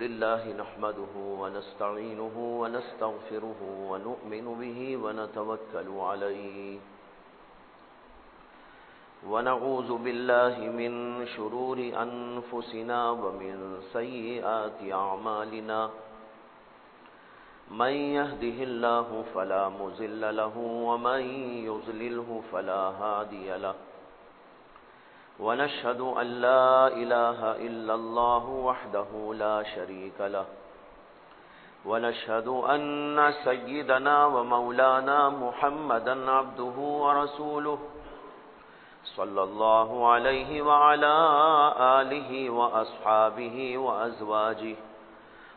لله نحمده ونستعينه ونستغفره ونؤمن به ونتوكل عليه ونعوذ بالله من شرور أنفسنا ومن سيئات أعمالنا من يهده الله فلا مضل له ومن يضلله فلا هادي له ونشهد أن لا إله إلا الله وحده لا شريك له ونشهد أن سيدنا ومولانا محمدا عبده ورسوله صلى الله عليه وعلى آله وأصحابه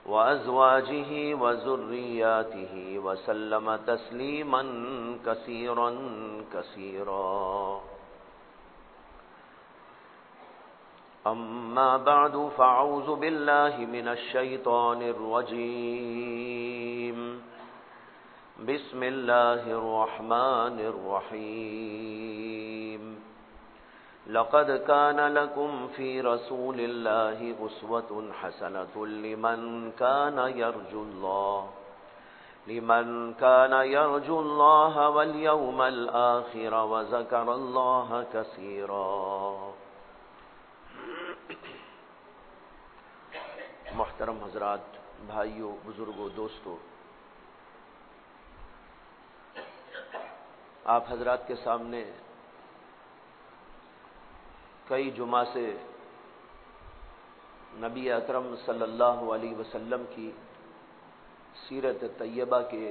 وأزواجه وذرياته وسلم تسليما كثيرا كثيرا. أما بعد فأعوذ بالله من الشيطان الرجيم. بسم الله الرحمن الرحيم. لقد كان لكم في رسول الله أسوة حسنة لمن كان يرجو الله واليوم الآخر وذكر الله كثيرا. محترم حضرات، بھائیوں، بزرگوں، دوستوں، آپ حضرات کے سامنے کئی جمعہ سے نبی اکرم صلی اللہ علیہ وسلم کی سیرت طیبہ کے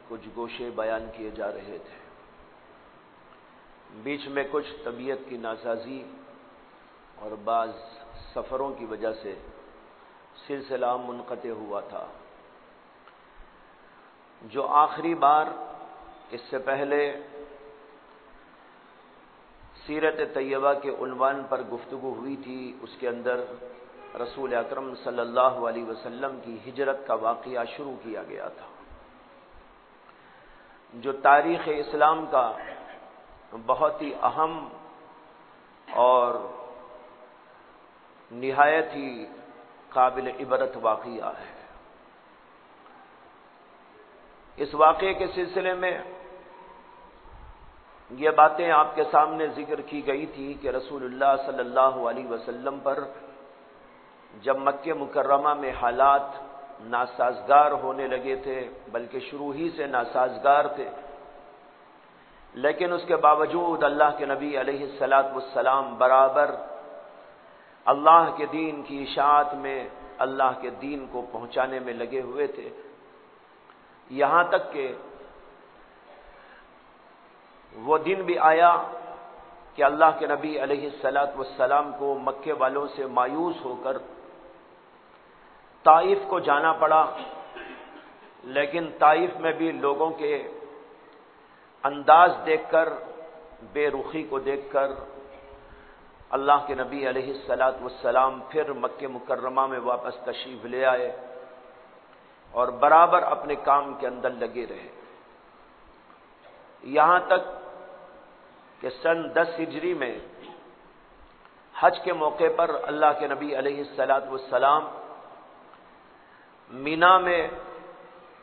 کچھ گوشے بیان کیے جا رہے تھے. بیچ میں کچھ طبیعت کی ناسازی اور بعض سفروں کی وجہ سے سلسلہ منقطع ہوا تھا. جو آخری بار اس سے پہلے سیرت طیبہ کے عنوان پر گفتگو ہوئی تھی، اس کے اندر رسول اکرم صلی اللہ علیہ وسلم کی ہجرت کا واقعہ شروع کیا گیا تھا، جو تاریخ اسلام کا بہت ہی اہم اور نہایت ہی قابل عبرت واقعہ ہے. اس واقعے کے سلسلے میں یہ باتیں آپ کے سامنے ذکر کی گئی تھی کہ رسول اللہ صلی اللہ علیہ وسلم پر جب مکہ مکرمہ میں حالات ناسازگار ہونے لگے تھے، بلکہ شروع ہی سے ناسازگار تھے، لیکن اس کے باوجود اللہ کے نبی علیہ السلام برابر اللہ کے دین کی اشاعت میں اللہ کے دین کو پہنچانے میں لگے ہوئے تھے، یہاں تک کہ وہ دن بھی آیا کہ اللہ کے نبی علیہ السلام کو مکے والوں سے مایوس ہو کر طائف کو جانا پڑا. لیکن طائف میں بھی لوگوں کے انداز دیکھ کر، بے رخی کو دیکھ کر اللہ کے نبی علیہ السلام پھر مکہ مکرمہ میں واپس تشریف لے آئے اور برابر اپنے کام کے اندر لگے رہے، یہاں تک کہ سن 10 ہجری میں حج کے موقع پر اللہ کے نبی علیہ السلام مینا میں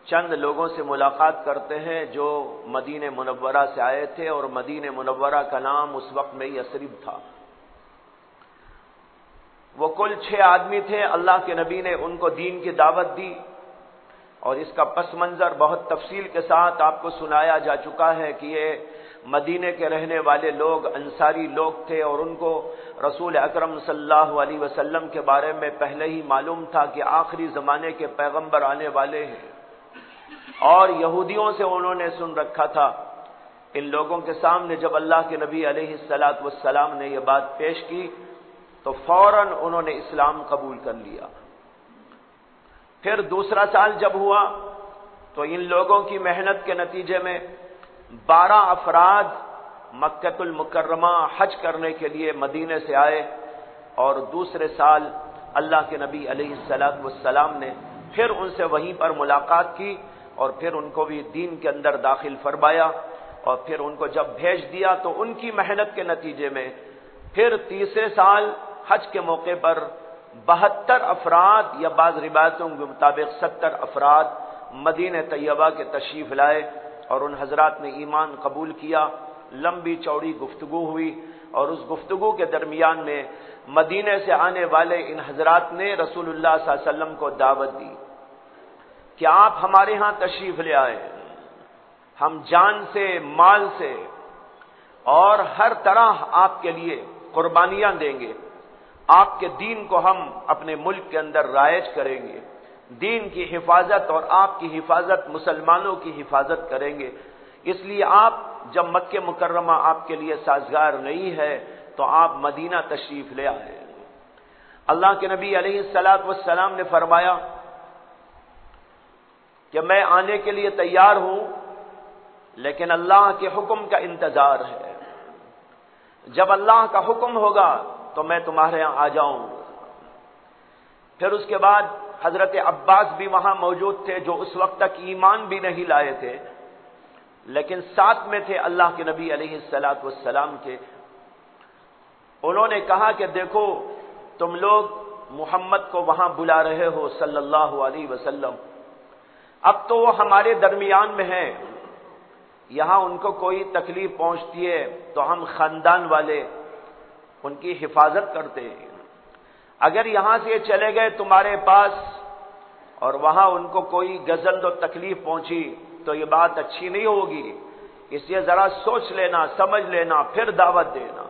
چند لوگوں سے ملاقات کرتے ہیں جو مدینہ منورہ سے آئے تھے، اور مدینہ منورہ کا نام اس وقت میں یثرب تھا. وہ کل 6 آدمی تھے. اللہ کے نبی نے ان کو دین کی دعوت دی، اور اس کا پس منظر بہت تفصیل کے ساتھ آپ کو سنایا جا چکا ہے کہ یہ مدینے کے رہنے والے لوگ انصاری لوگ تھے، اور ان کو رسول اکرم صلی اللہ علیہ وسلم کے بارے میں پہلے ہی معلوم تھا کہ آخری زمانے کے پیغمبر آنے والے ہیں، اور یہودیوں سے انہوں نے سن رکھا تھا. ان لوگوں کے سامنے جب اللہ کے نبی علیہ السلام نے یہ بات پیش کی تو فوراً انہوں نے اسلام قبول کر لیا. پھر دوسرا سال جب ہوا تو ان لوگوں کی محنت کے نتیجے میں 12 افراد مکہ المکرمہ حج کرنے کے لیے مدینے سے آئے، اور دوسرے سال اللہ کے نبی علیہ السلام نے پھر ان سے وہیں پر ملاقات کی، اور پھر ان کو بھی دین کے اندر داخل فرمایا، اور پھر ان کو جب بھیج دیا تو ان کی محنت کے نتیجے میں پھر تیسرے سال حج کے موقع پر 72 افراد یا بعض روایتوں کے مطابق 70 افراد مدینہ طیبہ کے تشریف لائے اور ان حضرات نے ایمان قبول کیا۔ لمبی چوڑی گفتگو ہوئی اور اس گفتگو کے درمیان میں مدینے سے آنے والے ان حضرات نے رسول اللہ صلی اللہ علیہ وسلم کو دعوت دی کہ آپ ہمارے ہاں تشریف لے آئے، ہم جان سے، مال سے اور ہر طرح آپ کے لیے قربانیاں دیں گے، آپ کے دین کو ہم اپنے ملک کے اندر رائج کریں گے، دین کی حفاظت اور آپ کی حفاظت، مسلمانوں کی حفاظت کریں گے۔ اس لیے آپ جب مکہ مکرمہ آپ کے لیے سازگار نہیں ہے تو آپ مدینہ تشریف لے آئے۔ اللہ کے نبی علیہ الصلوۃ والسلام نے فرمایا کہ میں آنے کے لیے تیار ہوں، لیکن اللہ کے حکم کا انتظار ہے، جب اللہ کا حکم ہوگا تو میں تمہارے یہاں آ جاؤں گا۔ پھر اس کے بعد حضرت عباس بھی وہاں موجود تھے جو اس وقت تک ایمان بھی نہیں لائے تھے، لیکن ساتھ میں تھے اللہ کے نبی علیہ الصلوۃ والسلام کے۔ انہوں نے کہا کہ دیکھو تم لوگ محمد کو وہاں بلا رہے ہو صلی اللہ علیہ وسلم، اب تو وہ ہمارے درمیان میں ہیں، یہاں ان کو کوئی تکلیف پہنچتی ہے تو ہم خاندان والے ان کی حفاظت کرتے ہیں، اگر یہاں سے چلے گئے تمہارے پاس اور وہاں ان کو کوئی گزند و تکلیف پہنچی تو یہ بات اچھی نہیں ہوگی، اس لیے ذرا سوچ لینا، سمجھ لینا، پھر دعوت دینا۔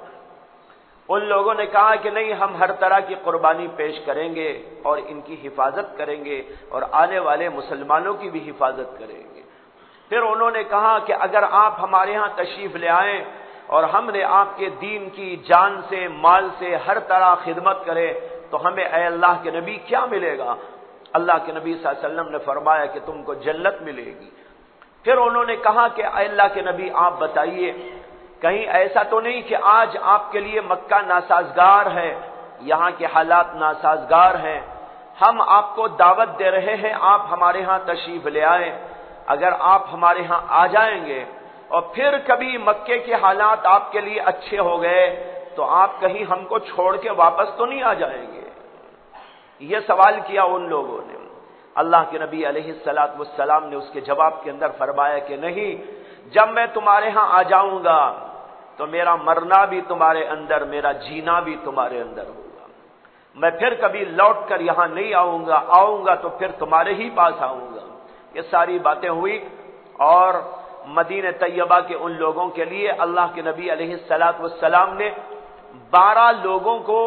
ان لوگوں نے کہا کہ نہیں، ہم ہر طرح کی قربانی پیش کریں گے اور ان کی حفاظت کریں گے اور آنے والے مسلمانوں کی بھی حفاظت کریں گے۔ پھر انہوں نے کہا کہ اگر آپ ہمارے ہاں تشریف لے آئیں اور ہم نے آپ کے دین کی جان سے، مال سے ہر طرح خدمت کرے تو ہمیں اے اللہ کے نبی کیا ملے گا؟ اللہ کے نبی صلی اللہ علیہ وسلم نے فرمایا کہ تم کو جنت ملے گی۔ پھر انہوں نے کہا کہ اے اللہ کے نبی آپ بتائیے کہیں ایسا تو نہیں کہ آج آپ کے لیے مکہ ناسازگار ہے، یہاں کے حالات ناسازگار ہیں، ہم آپ کو دعوت دے رہے ہیں آپ ہمارے ہاں تشریف لے آئیں، اگر آپ ہمارے ہاں آ جائیں گے اور پھر کبھی مکے کے حالات آپ کے لیے اچھے ہو گئے تو آپ کہیں ہم کو چھوڑ کے واپس تو نہیں آ جائیں گے؟ یہ سوال کیا ان لوگوں نے۔ اللہ کے نبی علیہ الصلوۃ والسلام نے اس کے جواب کے اندر فرمایا کہ نہیں، جب میں تمہارے ہاں آ جاؤں گا تو میرا مرنا بھی تمہارے اندر، میرا جینا بھی تمہارے اندر ہوگا، میں پھر کبھی لوٹ کر یہاں نہیں آؤں گا تو پھر تمہارے ہی پاس آؤں گا۔ یہ ساری باتیں ہوئی اور مدینہ طیبہ کے ان لوگوں کے لیے اللہ کے نبی علیہ الصلوۃ والسلام نے 12 لوگوں کو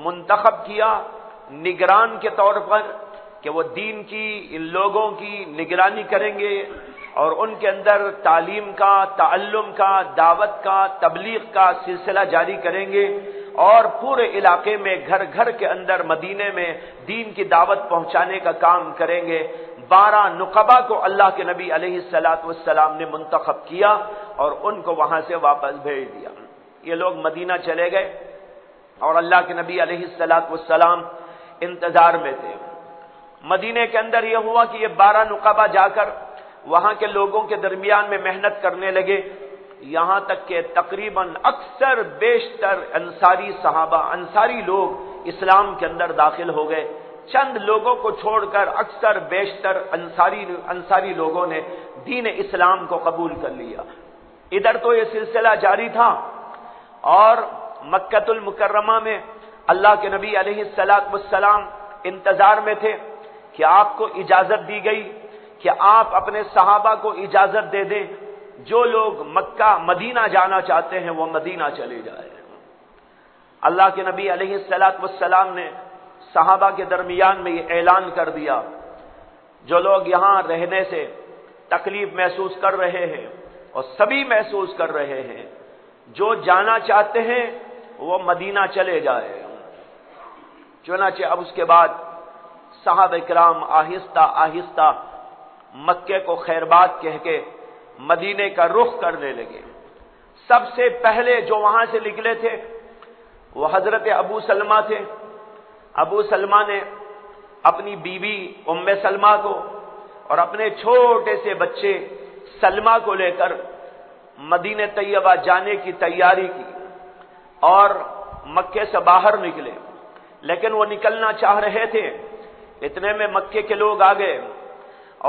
منتخب کیا نگران کے طور پر کہ وہ دین کی ان لوگوں کی نگرانی کریں گے اور ان کے اندر تعلیم کا، تعلم کا، دعوت کا، تبلیغ کا سلسلہ جاری کریں گے اور پورے علاقے میں گھر گھر کے اندر مدینے میں دین کی دعوت پہنچانے کا کام کریں گے۔ 12 نقبہ کو اللہ کے نبی علیہ الصلوۃ والسلام نے منتخب کیا اور ان کو وہاں سے واپس بھیج دیا۔ یہ لوگ مدینہ چلے گئے اور اللہ کے نبی علیہ الصلوۃ والسلام انتظار میں تھے۔ مدینے کے اندر یہ ہوا کہ یہ 12 نقبہ جا کر وہاں کے لوگوں کے درمیان میں محنت کرنے لگے، یہاں تک کہ تقریباً اکثر بیشتر انصاری صحابہ، انصاری لوگ اسلام کے اندر داخل ہو گئے۔ چند لوگوں کو چھوڑ کر اکثر بیشتر انصاری لوگوں نے دین اسلام کو قبول کر لیا۔ ادھر تو یہ سلسلہ جاری تھا اور مکہ المکرمہ میں اللہ کے نبی علیہ الصلوۃ والسلام انتظار میں تھے کہ آپ کو اجازت دی گئی کہ آپ اپنے صحابہ کو اجازت دے دیں، جو لوگ مکہ مدینہ جانا چاہتے ہیں وہ مدینہ چلے جائیں۔ اللہ کے نبی علیہ الصلوۃ والسلام نے صحابہ کے درمیان میں یہ اعلان کر دیا، جو لوگ یہاں رہنے سے تکلیف محسوس کر رہے ہیں اور سبھی محسوس کر رہے ہیں، جو جانا چاہتے ہیں وہ مدینہ چلے جائے۔ چنانچہ اب اس کے بعد صحابہ کرام آہستہ آہستہ مکے کو خیرباد کہہ کے مدینے کا رخ کرنے لگے۔ سب سے پہلے جو وہاں سے نکلے تھے وہ حضرت ابو سلمہ تھے۔ ابو سلمہ نے اپنی بیوی ام سلمہ کو اور اپنے چھوٹے سے بچے سلمہ کو لے کر مدینہ طیبہ جانے کی تیاری کی اور مکے سے باہر نکلے، لیکن وہ نکلنا چاہ رہے تھے، اتنے میں مکے کے لوگ آ گئے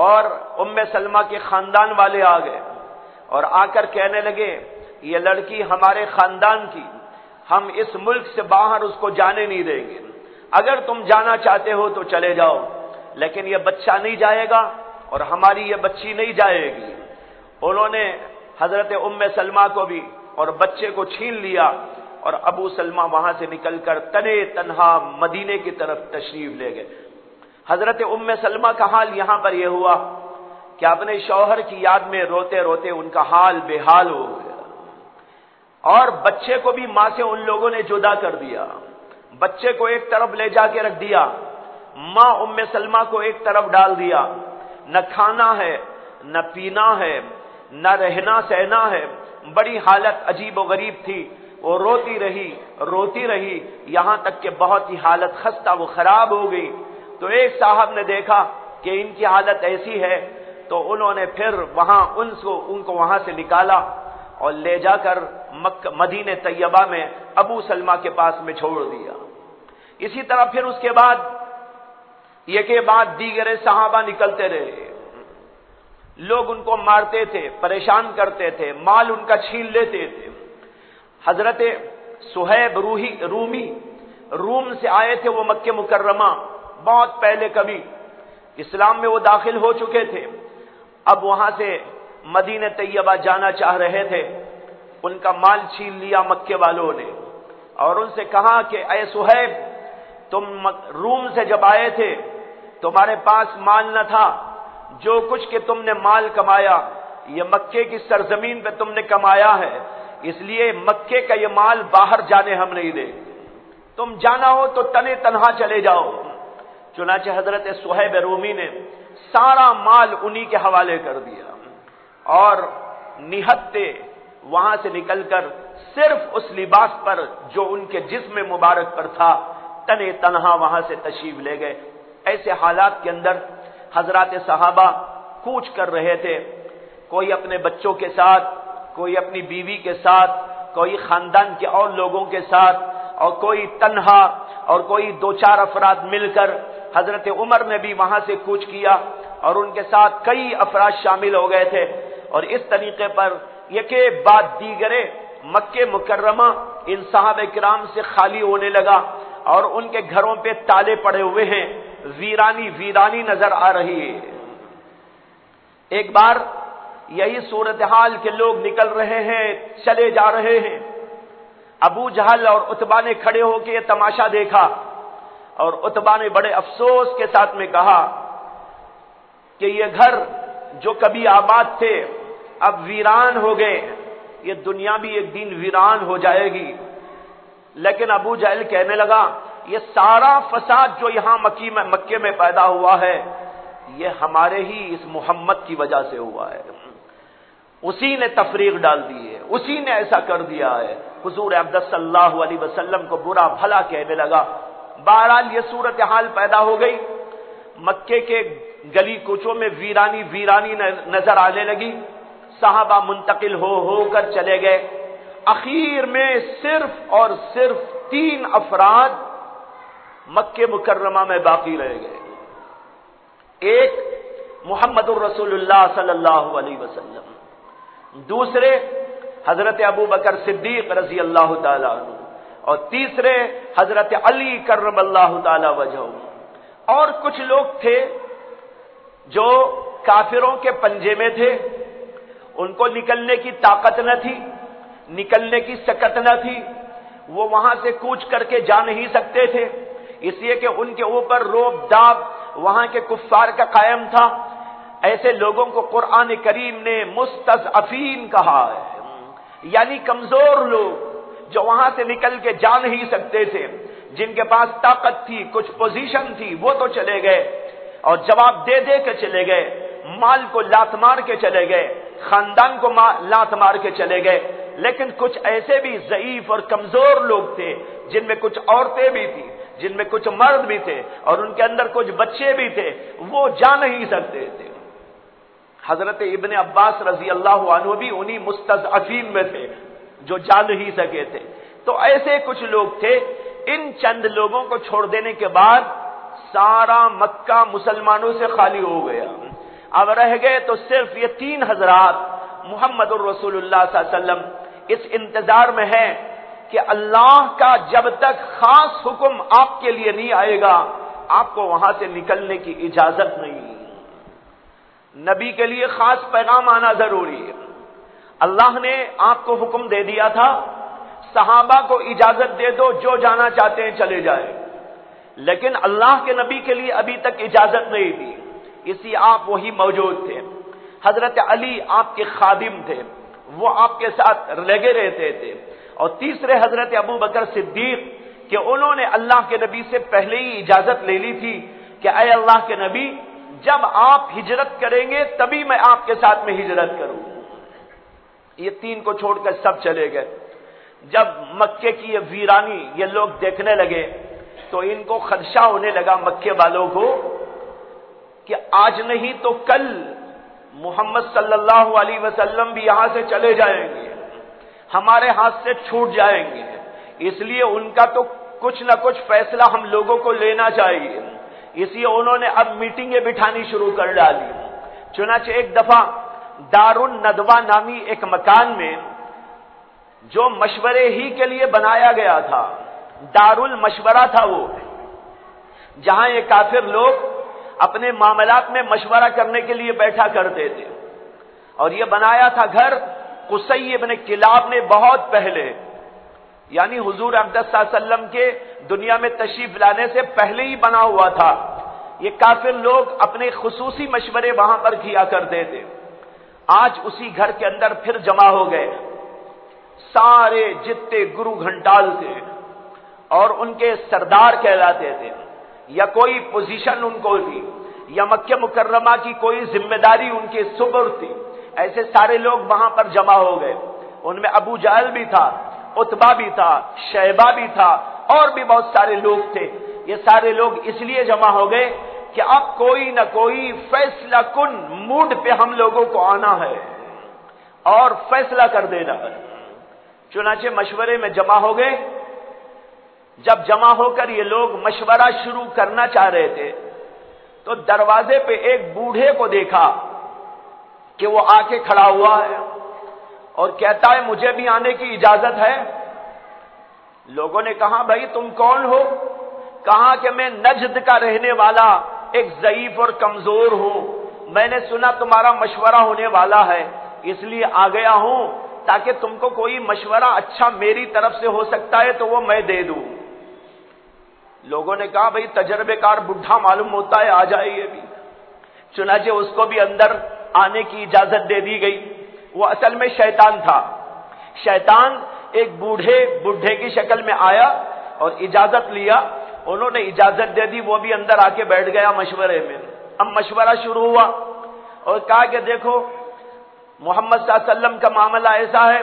اور ام سلمہ کے خاندان والے آ گئے اور آ کر کہنے لگے یہ لڑکی ہمارے خاندان کی، ہم اس ملک سے باہر اس کو جانے نہیں دیں گے، اگر تم جانا چاہتے ہو تو چلے جاؤ، لیکن یہ بچہ نہیں جائے گا اور ہماری یہ بچی نہیں جائے گی۔ انہوں نے حضرت ام سلمہ کو بھی اور بچے کو چھین لیا اور ابو سلمہ وہاں سے نکل کر تنے تنہا مدینے کی طرف تشریف لے گئے۔ حضرت ام سلمہ کا حال یہاں پر یہ ہوا کہ اپنے شوہر کی یاد میں روتے روتے ان کا حال بے حال ہو گیا، اور بچے کو بھی ماں سے ان لوگوں نے جدا کر دیا، بچے کو ایک طرف لے جا کے رکھ دیا، ماں ام سلمہ کو ایک طرف ڈال دیا، نہ کھانا ہے نہ پینا ہے نہ رہنا سہنا ہے، بڑی حالت عجیب و غریب تھی، وہ روتی رہی یہاں تک کہ بہت ہی حالت خستہ و خراب ہو گئی۔ تو ایک صاحب نے دیکھا کہ ان کی حالت ایسی ہے تو انہوں نے پھر ان کو وہاں سے نکالا اور لے جا کر مدینہ طیبہ میں ابو سلمہ کے پاس میں چھوڑ دیا۔ اسی طرح پھر اس کے بعد یہ کے بعد دیگر صحابہ نکلتے رہے، لوگ ان کو مارتے تھے، پریشان کرتے تھے، مال ان کا چھین لیتے تھے۔ حضرت صہیب روم سے آئے تھے، وہ مکہ مکرمہ بہت پہلے کبھی اسلام میں وہ داخل ہو چکے تھے، اب وہاں سے مدینہ طیبہ جانا چاہ رہے تھے، ان کا مال چھین لیا مکے والوں نے اور ان سے کہا کہ اے صہیب، تم روم سے جب آئے تھے تمہارے پاس مال نہ تھا، جو کچھ کہ تم نے مال کمایا یہ مکے کی سرزمین پہ تم نے کمایا ہے، اس لیے مکے کا یہ مال باہر جانے ہم نہیں دیں، تم جانا ہو تو تنے تنہا چلے جاؤ۔ چنانچہ حضرت صہیب رومی نے سارا مال انہی کے حوالے کر دیا اور نہتے وہاں سے نکل کر صرف اس لباس پر جو ان کے جسم مبارک پر تھا تنے تنہا وہاں سے تشریف لے گئے۔ ایسے حالات کے اندر حضرات صحابہ کوچ کر رہے تھے، کوئی اپنے بچوں کے ساتھ، کوئی اپنی بیوی کے ساتھ، کوئی خاندان کے اور لوگوں کے ساتھ، اور کوئی تنہا، اور کوئی دو چار افراد مل کر۔ حضرت عمر نے بھی وہاں سے کوچ کیا اور ان کے ساتھ کئی افراد شامل ہو گئے تھے، اور اس طریقے پر یک بعد دیگرے مکہ مکرمہ ان صحابہ کرام سے خالی ہونے لگا اور ان کے گھروں پہ تالے پڑے ہوئے ہیں، ویرانی نظر آ رہی ہے۔ ایک بار یہی صورتحال کے لوگ نکل رہے ہیں، چلے جا رہے ہیں، ابو جہل اور عتبہ نے کھڑے ہو کے یہ تماشا دیکھا اور عتبہ نے بڑے افسوس کے ساتھ میں کہا کہ یہ گھر جو کبھی آباد تھے اب ویران ہو گئے، یہ دنیا بھی ایک دن ویران ہو جائے گی۔ لیکن ابو جہل کہنے لگا یہ سارا فساد جو یہاں مکے میں پیدا ہوا ہے یہ ہمارے ہی اس محمد کی وجہ سے ہوا ہے، اسی نے تفریق ڈال دی ہے، اسی نے ایسا کر دیا ہے۔ حضور اقدس صلی اللہ علیہ وسلم کو برا بھلا کہنے لگا۔ بہرحال یہ صورتحال پیدا ہو گئی، مکے کے گلی کوچوں میں ویرانی نظر آنے لگی، صحابہ منتقل ہو کر چلے گئے، اخیر میں صرف اور صرف 3 افراد مکہ مکرمہ میں باقی رہ گئے۔ ایک محمد الرسول اللہ صلی اللہ علیہ وسلم، دوسرے حضرت ابو بکر صدیق رضی اللہ تعالی عنہ، اور تیسرے حضرت علی کرم اللہ تعالی وجہہ۔ اور کچھ لوگ تھے جو کافروں کے پنجے میں تھے، ان کو نکلنے کی طاقت نہ تھی، نکلنے کی سکت نہ تھی، وہ وہاں سے کوچ کر کے جا نہیں سکتے تھے، اس لیے کہ ان کے اوپر روب داب وہاں کے کفار کا قائم تھا۔ ایسے لوگوں کو قرآن کریم نے مستضعفین کہا ہے، یعنی کمزور لوگ جو وہاں سے نکل کے جا نہیں سکتے تھے، جن کے پاس طاقت تھی، کچھ پوزیشن تھی، وہ تو چلے گئے اور جواب دے کے چلے گئے، مال کو لات مار کے چلے گئے، خاندان کو لات مار کے چلے گئے، لیکن کچھ ایسے بھی ضعیف اور کمزور لوگ تھے جن میں کچھ عورتیں بھی تھیں، جن میں کچھ مرد بھی تھے اور ان کے اندر کچھ بچے بھی تھے، وہ جا نہیں سکتے تھے۔ حضرت ابن عباس رضی اللہ عنہ بھی انہی مستضعفین میں تھے جو جا نہیں سکے تھے۔ تو ایسے کچھ لوگ تھے. ان چند لوگوں کو چھوڑ دینے کے بعد سارا مکہ مسلمانوں سے خالی ہو گیا. اب رہ گئے تو صرف یہ 3 حضرات محمد الرسول اللہ صلی اللہ علیہ وسلم. اس انتظار میں ہے کہ اللہ کا جب تک خاص حکم آپ کے لیے نہیں آئے گا آپ کو وہاں سے نکلنے کی اجازت نہیں. نبی کے لیے خاص پیغام آنا ضروری ہے. اللہ نے آپ کو حکم دے دیا تھا صحابہ کو اجازت دے دو جو جانا چاہتے ہیں چلے جائیں، لیکن اللہ کے نبی کے لیے ابھی تک اجازت نہیں دی. اسی آپ وہی موجود تھے. حضرت علی آپ کے خادم تھے، وہ آپ کے ساتھ لگے رہتے تھے. اور تیسرے حضرت ابو بکر صدیق کہ انہوں نے اللہ کے نبی سے پہلے ہی اجازت لے لی تھی کہ اے اللہ کے نبی جب آپ ہجرت کریں گے تبھی میں آپ کے ساتھ میں ہجرت کروں. یہ 3 کو چھوڑ کر سب چلے گئے. جب مکے کی یہ ویرانی یہ لوگ دیکھنے لگے تو ان کو خدشہ ہونے لگا مکے والوں کو کہ آج نہیں تو کل محمد صلی اللہ علیہ وسلم بھی یہاں سے چلے جائیں گے، ہمارے ہاتھ سے چھوٹ جائیں گے. اس لیے ان کا تو کچھ نہ کچھ فیصلہ ہم لوگوں کو لینا چاہیے. اس لیے انہوں نے اب میٹنگیں بٹھانی شروع کر ڈالی. چنانچہ ایک دفعہ دار الندوہ نامی ایک مکان میں جو مشورے ہی کے لیے بنایا گیا تھا، دار المشورہ تھا وہ، جہاں یہ کافر لوگ اپنے معاملات میں مشورہ کرنے کے لیے بیٹھا کرتے تھے. اور یہ بنایا تھا گھر قصی ابن کلاب نے بہت پہلے، یعنی حضور اقدس صلی اللہ علیہ وسلم کے دنیا میں تشریف لانے سے پہلے ہی بنا ہوا تھا. یہ کافر لوگ اپنے خصوصی مشورے وہاں پر کیا کرتے تھے. آج اسی گھر کے اندر پھر جمع ہو گئے سارے جتنے گرو گھنٹال تھے اور ان کے سردار کہلاتے تھے، یا کوئی پوزیشن ان کو تھی، یا مکہ مکرمہ کی کوئی ذمہ داری ان کے سپرد تھی. ایسے سارے لوگ وہاں پر جمع ہو گئے. ان میں ابو جہل بھی تھا، عتبہ بھی تھا، شیبہ بھی تھا، اور بھی بہت سارے لوگ تھے. یہ سارے لوگ اس لیے جمع ہو گئے کہ اب کوئی نہ کوئی فیصلہ کن موڈ پہ ہم لوگوں کو آنا ہے اور فیصلہ کر دینا ہے. چنانچہ مشورے میں جمع ہو گئے. جب جمع ہو کر یہ لوگ مشورہ شروع کرنا چاہ رہے تھے تو دروازے پہ ایک بوڑھے کو دیکھا کہ وہ آ کے کھڑا ہوا ہے اور کہتا ہے مجھے بھی آنے کی اجازت ہے. لوگوں نے کہا بھائی تم کون ہو؟ کہا کہ میں نجد کا رہنے والا ایک ضعیف اور کمزور ہوں، میں نے سنا تمہارا مشورہ ہونے والا ہے اس لیے آ گیا ہوں تاکہ تم کو کوئی مشورہ اچھا میری طرف سے ہو سکتا ہے تو وہ میں دے دوں. لوگوں نے کہا بھائی تجربے کار بڈھا معلوم ہوتا ہے، آ جائے یہ بھی. چنانچہ اس کو بھی اندر آنے کی اجازت دے دی گئی. وہ اصل میں شیطان تھا. شیطان ایک بوڑھے کی شکل میں آیا اور اجازت لیا. انہوں نے اجازت دے دی، وہ بھی اندر آ کے بیٹھ گیا مشورے میں. اب مشورہ شروع ہوا اور کہا کہ دیکھو محمد صلی اللہ علیہ وسلم کا معاملہ ایسا ہے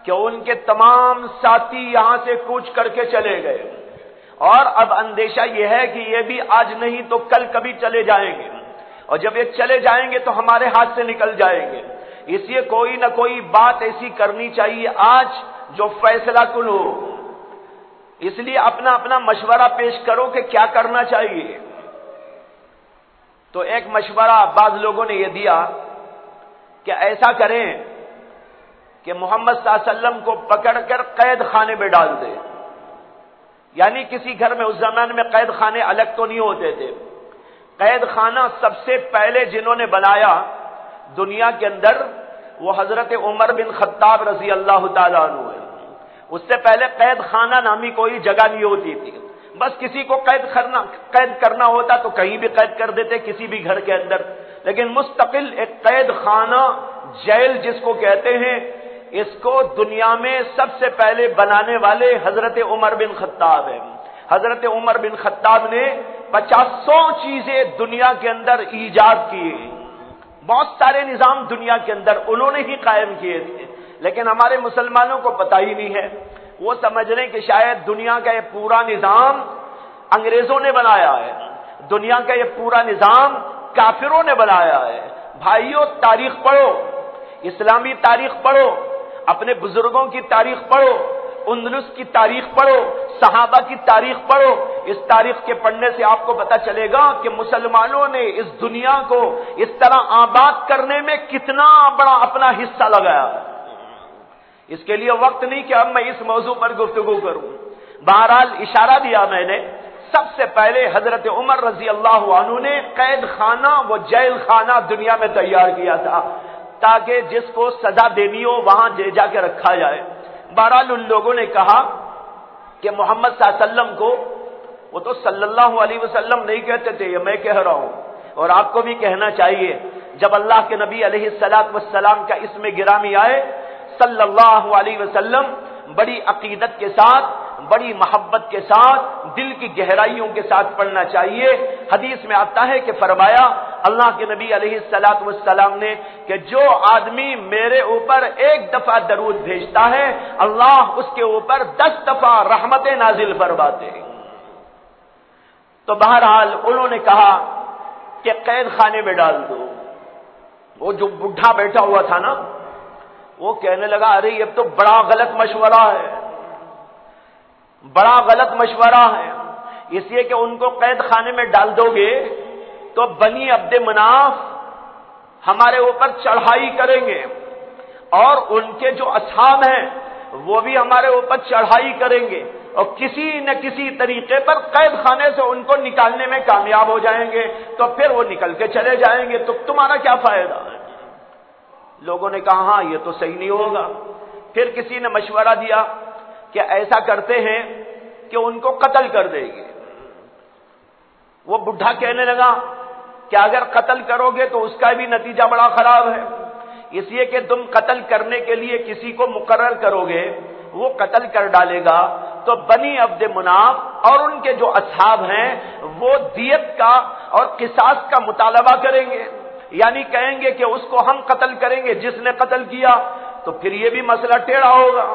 کہ ان کے تمام ساتھی یہاں سے کوچ کر کے چلے گئے اور اب اندیشہ یہ ہے کہ یہ بھی آج نہیں تو کل کبھی چلے جائیں گے، اور جب یہ چلے جائیں گے تو ہمارے ہاتھ سے نکل جائیں گے. اس لیے کوئی نہ کوئی بات ایسی کرنی چاہیے آج جو فیصلہ کن ہو. اس لیے اپنا اپنا مشورہ پیش کرو کہ کیا کرنا چاہیے. تو ایک مشورہ بعض لوگوں نے یہ دیا کہ ایسا کریں کہ محمد صلی اللہ علیہ وسلم کو پکڑ کر قید خانے میں ڈال دے. یعنی کسی گھر میں اس زمانے میں قید خانے الگ تو نہیں ہوتے تھے. قید خانہ سب سے پہلے جنہوں نے بنایا دنیا کے اندر وہ حضرت عمر بن خطاب رضی اللہ تعالیٰ عنہ ہے. اس سے پہلے قید خانہ نامی کوئی جگہ نہیں ہوتی تھی. بس کسی کو قید کرنا ہوتا تو کہیں بھی قید کر دیتے کسی بھی گھر کے اندر. لیکن مستقل ایک قید خانہ جیل جس کو کہتے ہیں اس کو دنیا میں سب سے پہلے بنانے والے حضرت عمر بن خطاب ہیں. حضرت عمر بن خطاب نے 50 چیزیں دنیا کے اندر ایجاد کی. بہت سارے نظام دنیا کے اندر انہوں نے ہی قائم کیے تھے، لیکن ہمارے مسلمانوں کو پتہ ہی نہیں ہے. وہ سمجھ رہے کہ شاید دنیا کا یہ پورا نظام انگریزوں نے بنایا ہے، دنیا کا یہ پورا نظام کافروں نے بنایا ہے. بھائیوں تاریخ پڑھو، اسلامی تاریخ پڑھو، اپنے بزرگوں کی تاریخ پڑھو. اندلس کی تاریخ پڑھو، صحابہ کی تاریخ پڑھو، اس تاریخ کے پڑھنے سے آپ کو پتا چلے گا کہ مسلمانوں نے اس دنیا کو اس طرح آباد کرنے میں کتنا بڑا اپنا حصہ لگایا۔ اس کے لیے وقت نہیں کہ اب میں اس موضوع پر گفتگو کروں، بہرحال اشارہ دیا میں نے۔ سب سے پہلے حضرت عمر رضی اللہ عنہ نے قید خانہ و جیل خانہ دنیا میں تیار کیا تھا تاکہ جس کو سزا دینی ہو وہاں لے جا کے رکھا جائے۔ بہرحال ان لوگوں نے کہا کہ محمد صلی اللہ علیہ وسلم کو، وہ تو صلی اللہ علیہ وسلم نہیں کہتے تھے، یہ میں کہہ رہا ہوں اور آپ کو بھی کہنا چاہیے، جب اللہ کے نبی علیہ الصلوۃ والسلام کا اسم گرامی آئے صلی اللہ علیہ وسلم، بڑی عقیدت کے ساتھ، بڑی محبت کے ساتھ، دل کی گہرائیوں کے ساتھ پڑھنا چاہیے۔ حدیث میں آتا ہے کہ فرمایا اللہ کے نبی علیہ الصلوۃ والسلام نے کہ جو آدمی میرے اوپر ایک دفعہ درود بھیجتا ہے اللہ اس کے اوپر 10 دفعہ رحمتیں نازل فرماتے ہیں۔ تو بہرحال انہوں نے کہا کہ قید خانے میں ڈال دو۔ وہ جو بڈھا بیٹھا ہوا تھا نا، وہ کہنے لگا ارے یہ تو بڑا غلط مشورہ ہے، بڑا غلط مشورہ ہے، اس لیے کہ ان کو قید خانے میں ڈال دو گے تو بنی عبد مناف ہمارے اوپر چڑھائی کریں گے اور ان کے جو اصحاب ہیں وہ بھی ہمارے اوپر چڑھائی کریں گے اور کسی نہ کسی طریقے پر قید خانے سے ان کو نکالنے میں کامیاب ہو جائیں گے، تو پھر وہ نکل کے چلے جائیں گے، تو تمہارا کیا فائدہ ہے؟ لوگوں نے کہا ہاں یہ تو صحیح نہیں ہوگا۔ پھر کسی نے مشورہ دیا کہ ایسا کرتے ہیں کہ ان کو قتل کر دیں گے۔ وہ بڈھا کہنے لگا کہ اگر قتل کرو گے تو اس کا بھی نتیجہ بڑا خراب ہے، اس لیے کہ تم قتل کرنے کے لیے کسی کو مقرر کرو گے، وہ قتل کر ڈالے گا تو بنی عبد مناف اور ان کے جو اصحاب ہیں وہ دیت کا اور قصاص کا مطالبہ کریں گے، یعنی کہیں گے کہ اس کو ہم قتل کریں گے جس نے قتل کیا، تو پھر یہ بھی مسئلہ ٹیڑھا ہوگا۔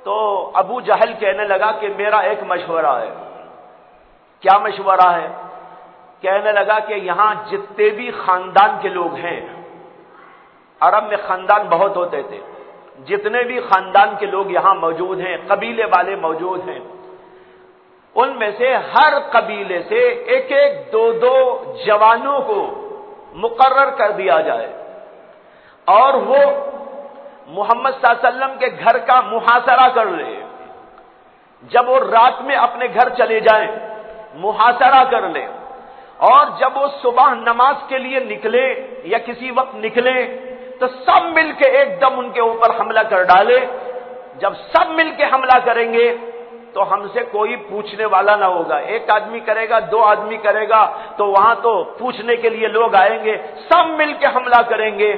تو ابو جہل کہنے لگا کہ میرا ایک مشورہ ہے۔ کیا مشورہ ہے؟ کہنے لگا کہ یہاں جتنے بھی خاندان کے لوگ ہیں، عرب میں خاندان بہت ہوتے تھے، جتنے بھی خاندان کے لوگ یہاں موجود ہیں، قبیلے والے موجود ہیں، ان میں سے ہر قبیلے سے ایک ایک دو جوانوں کو مقرر کر دیا جائے اور وہ محمد صلی اللہ علیہ وسلم کے گھر کا محاصرہ کر لے۔ جب وہ رات میں اپنے گھر چلے جائیں محاصرہ کر لے، اور جب وہ صبح نماز کے لیے نکلے یا کسی وقت نکلے تو سب مل کے ایک دم ان کے اوپر حملہ کر ڈالے۔ جب سب مل کے حملہ کریں گے تو ہم سے کوئی پوچھنے والا نہ ہوگا، ایک آدمی کرے گا، 2 آدمی کرے گا تو وہاں تو پوچھنے کے لیے لوگ آئیں گے، سب مل کے حملہ کریں گے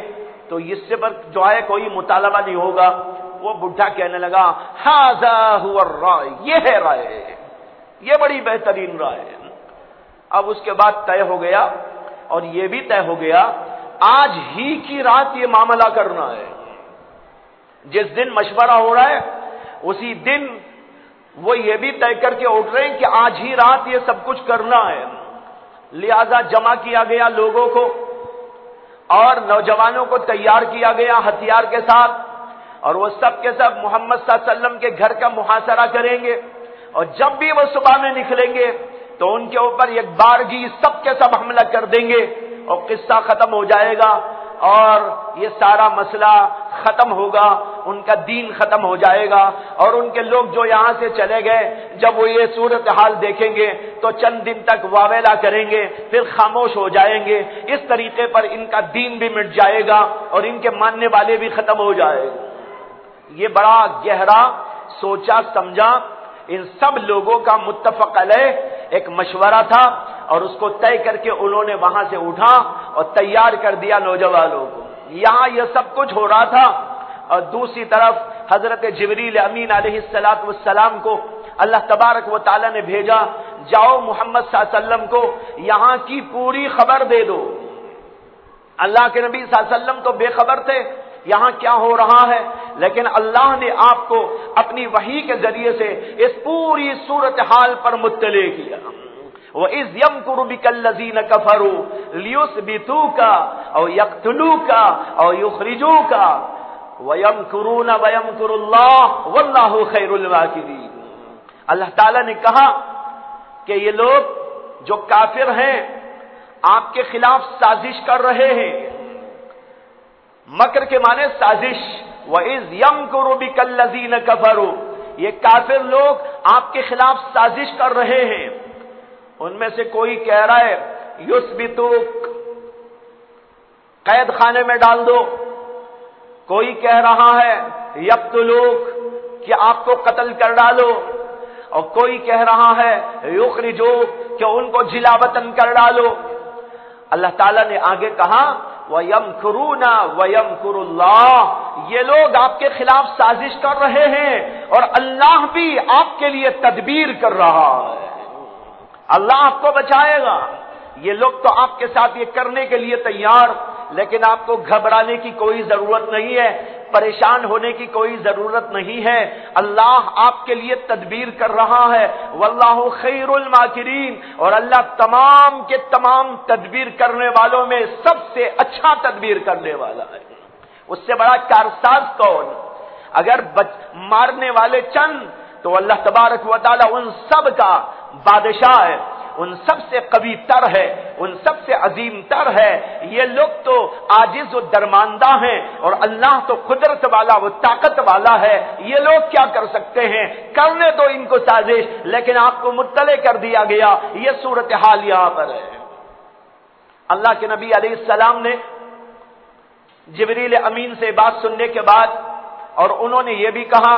تو اس سے پر جو ہے کوئی مطالبہ نہیں ہوگا۔ وہ بڈھا کہنے لگا ھذا ھو الرائے، یہ ہے رائے، یہ بڑی بہترین رائے ہے۔ اب اس کے بعد طے ہو گیا اور یہ بھی طے ہو گیا آج ہی کی رات یہ معاملہ کرنا ہے۔ جس دن مشورہ ہو رہا ہے اسی دن وہ یہ بھی طے کر کے اٹھ رہے ہیں کہ آج ہی رات یہ سب کچھ کرنا ہے۔ لہذا جمع کیا گیا لوگوں کو اور نوجوانوں کو تیار کیا گیا ہتھیار کے ساتھ، اور وہ سب کے سب محمد صلی اللہ علیہ وسلم کے گھر کا محاصرہ کریں گے، اور جب بھی وہ صبح میں نکلیں گے تو ان کے اوپر ایک بارگی سب کے سب حملہ کر دیں گے اور قصہ ختم ہو جائے گا اور یہ سارا مسئلہ ختم ہوگا، ان کا دین ختم ہو جائے گا، اور ان کے لوگ جو یہاں سے چلے گئے جب وہ یہ صورتحال دیکھیں گے تو چند دن تک واویلا کریں گے، پھر خاموش ہو جائیں گے۔ اس طریقے پر ان کا دین بھی مٹ جائے گا اور ان کے ماننے والے بھی ختم ہو جائے گا۔ یہ بڑا گہرا سوچا سمجھا ان سب لوگوں کا متفق علیہ ایک مشورہ تھا، اور اس کو طے کر کے انہوں نے وہاں سے اٹھا اور تیار کر دیا نوجوانوں کو۔ یہاں یہ سب کچھ ہو رہا تھا اور دوسری طرف حضرت جبریل امین علیہ الصلوۃ والسلام کو اللہ تبارک و تعالی نے بھیجا، جاؤ محمد صلی اللہ علیہ وسلم کو یہاں کی پوری خبر دے دو۔ اللہ کے نبی صلی اللہ علیہ وسلم تو بے خبر تھے یہاں کیا ہو رہا ہے، لیکن اللہ نے آپ کو اپنی وحی کے ذریعے سے اس پوری صورتحال پر مطلع کیا۔ وَإِذْ يَمْكُرُ بِكَ الَّذِينَ كَفَرُوا لِيُثْبِتُوكَ أَوْ يَقْتُلُوكَ أَوْ يُخْرِجُوكَ۔ وَيَمْكُرُونَ وَيَمْكُرُ اللَّهُ وَاللَّهُ خَيْرُ الْمَاكِرِينَ۔ اللہ تعالیٰ نے کہا کہ یہ لوگ جو کافر ہیں آپ کے خلاف سازش کر رہے ہیں۔ مکر کے معنی سازش، وَإِذْ يَمْكُرُ بِكَ الَّذِينَ كَفَرُوا، یہ کافر لوگ آپ کے خلاف سازش کر رہے ہیں۔ ان میں سے کوئی کہہ رہا ہے یثبتوک، قید خانے میں ڈال دو، کوئی کہہ رہا ہے یقتلوک کہ آپ کو قتل کر ڈالو، اور کوئی کہہ رہا ہے یخرجوک کہ ان کو جلا وطن کر ڈالو۔ اللہ تعالیٰ نے آگے کہا وَيَمْكُرُونَ وَيَمْكُرُ اللَّهُ، یہ لوگ آپ کے خلاف سازش کر رہے ہیں اور اللہ بھی آپ کے لیے تدبیر کر رہا ہے، اللہ آپ کو بچائے گا۔ یہ لوگ تو آپ کے ساتھ یہ کرنے کے لیے تیار، لیکن آپ کو گھبرانے کی کوئی ضرورت نہیں ہے، پریشان ہونے کی کوئی ضرورت نہیں ہے، اللہ آپ کے لیے تدبیر کر رہا ہے۔ واللہ خیر الماکرین، اور اللہ تمام کے تمام تدبیر کرنے والوں میں سب سے اچھا تدبیر کرنے والا ہے۔ اس سے بڑا کارساز کون؟ اگر مارنے والے چند تو اللہ تبارک و تعالی ان سب کا بادشاہ ہے، ان سب سے قوی تر ہے، ان سب سے عظیم تر ہے۔ یہ لوگ تو عاجز و درماندہ ہیں، اور اللہ تو قدرت والا و طاقت والا ہے، یہ لوگ کیا کر سکتے ہیں؟ کرنے دو ان کو سازش، لیکن آپ کو مطلع کر دیا گیا۔ یہ صورتحال یہاں پر ہے۔ اللہ کے نبی علیہ السلام نے جبریل امین سے بات سننے کے بعد، اور انہوں نے یہ بھی کہا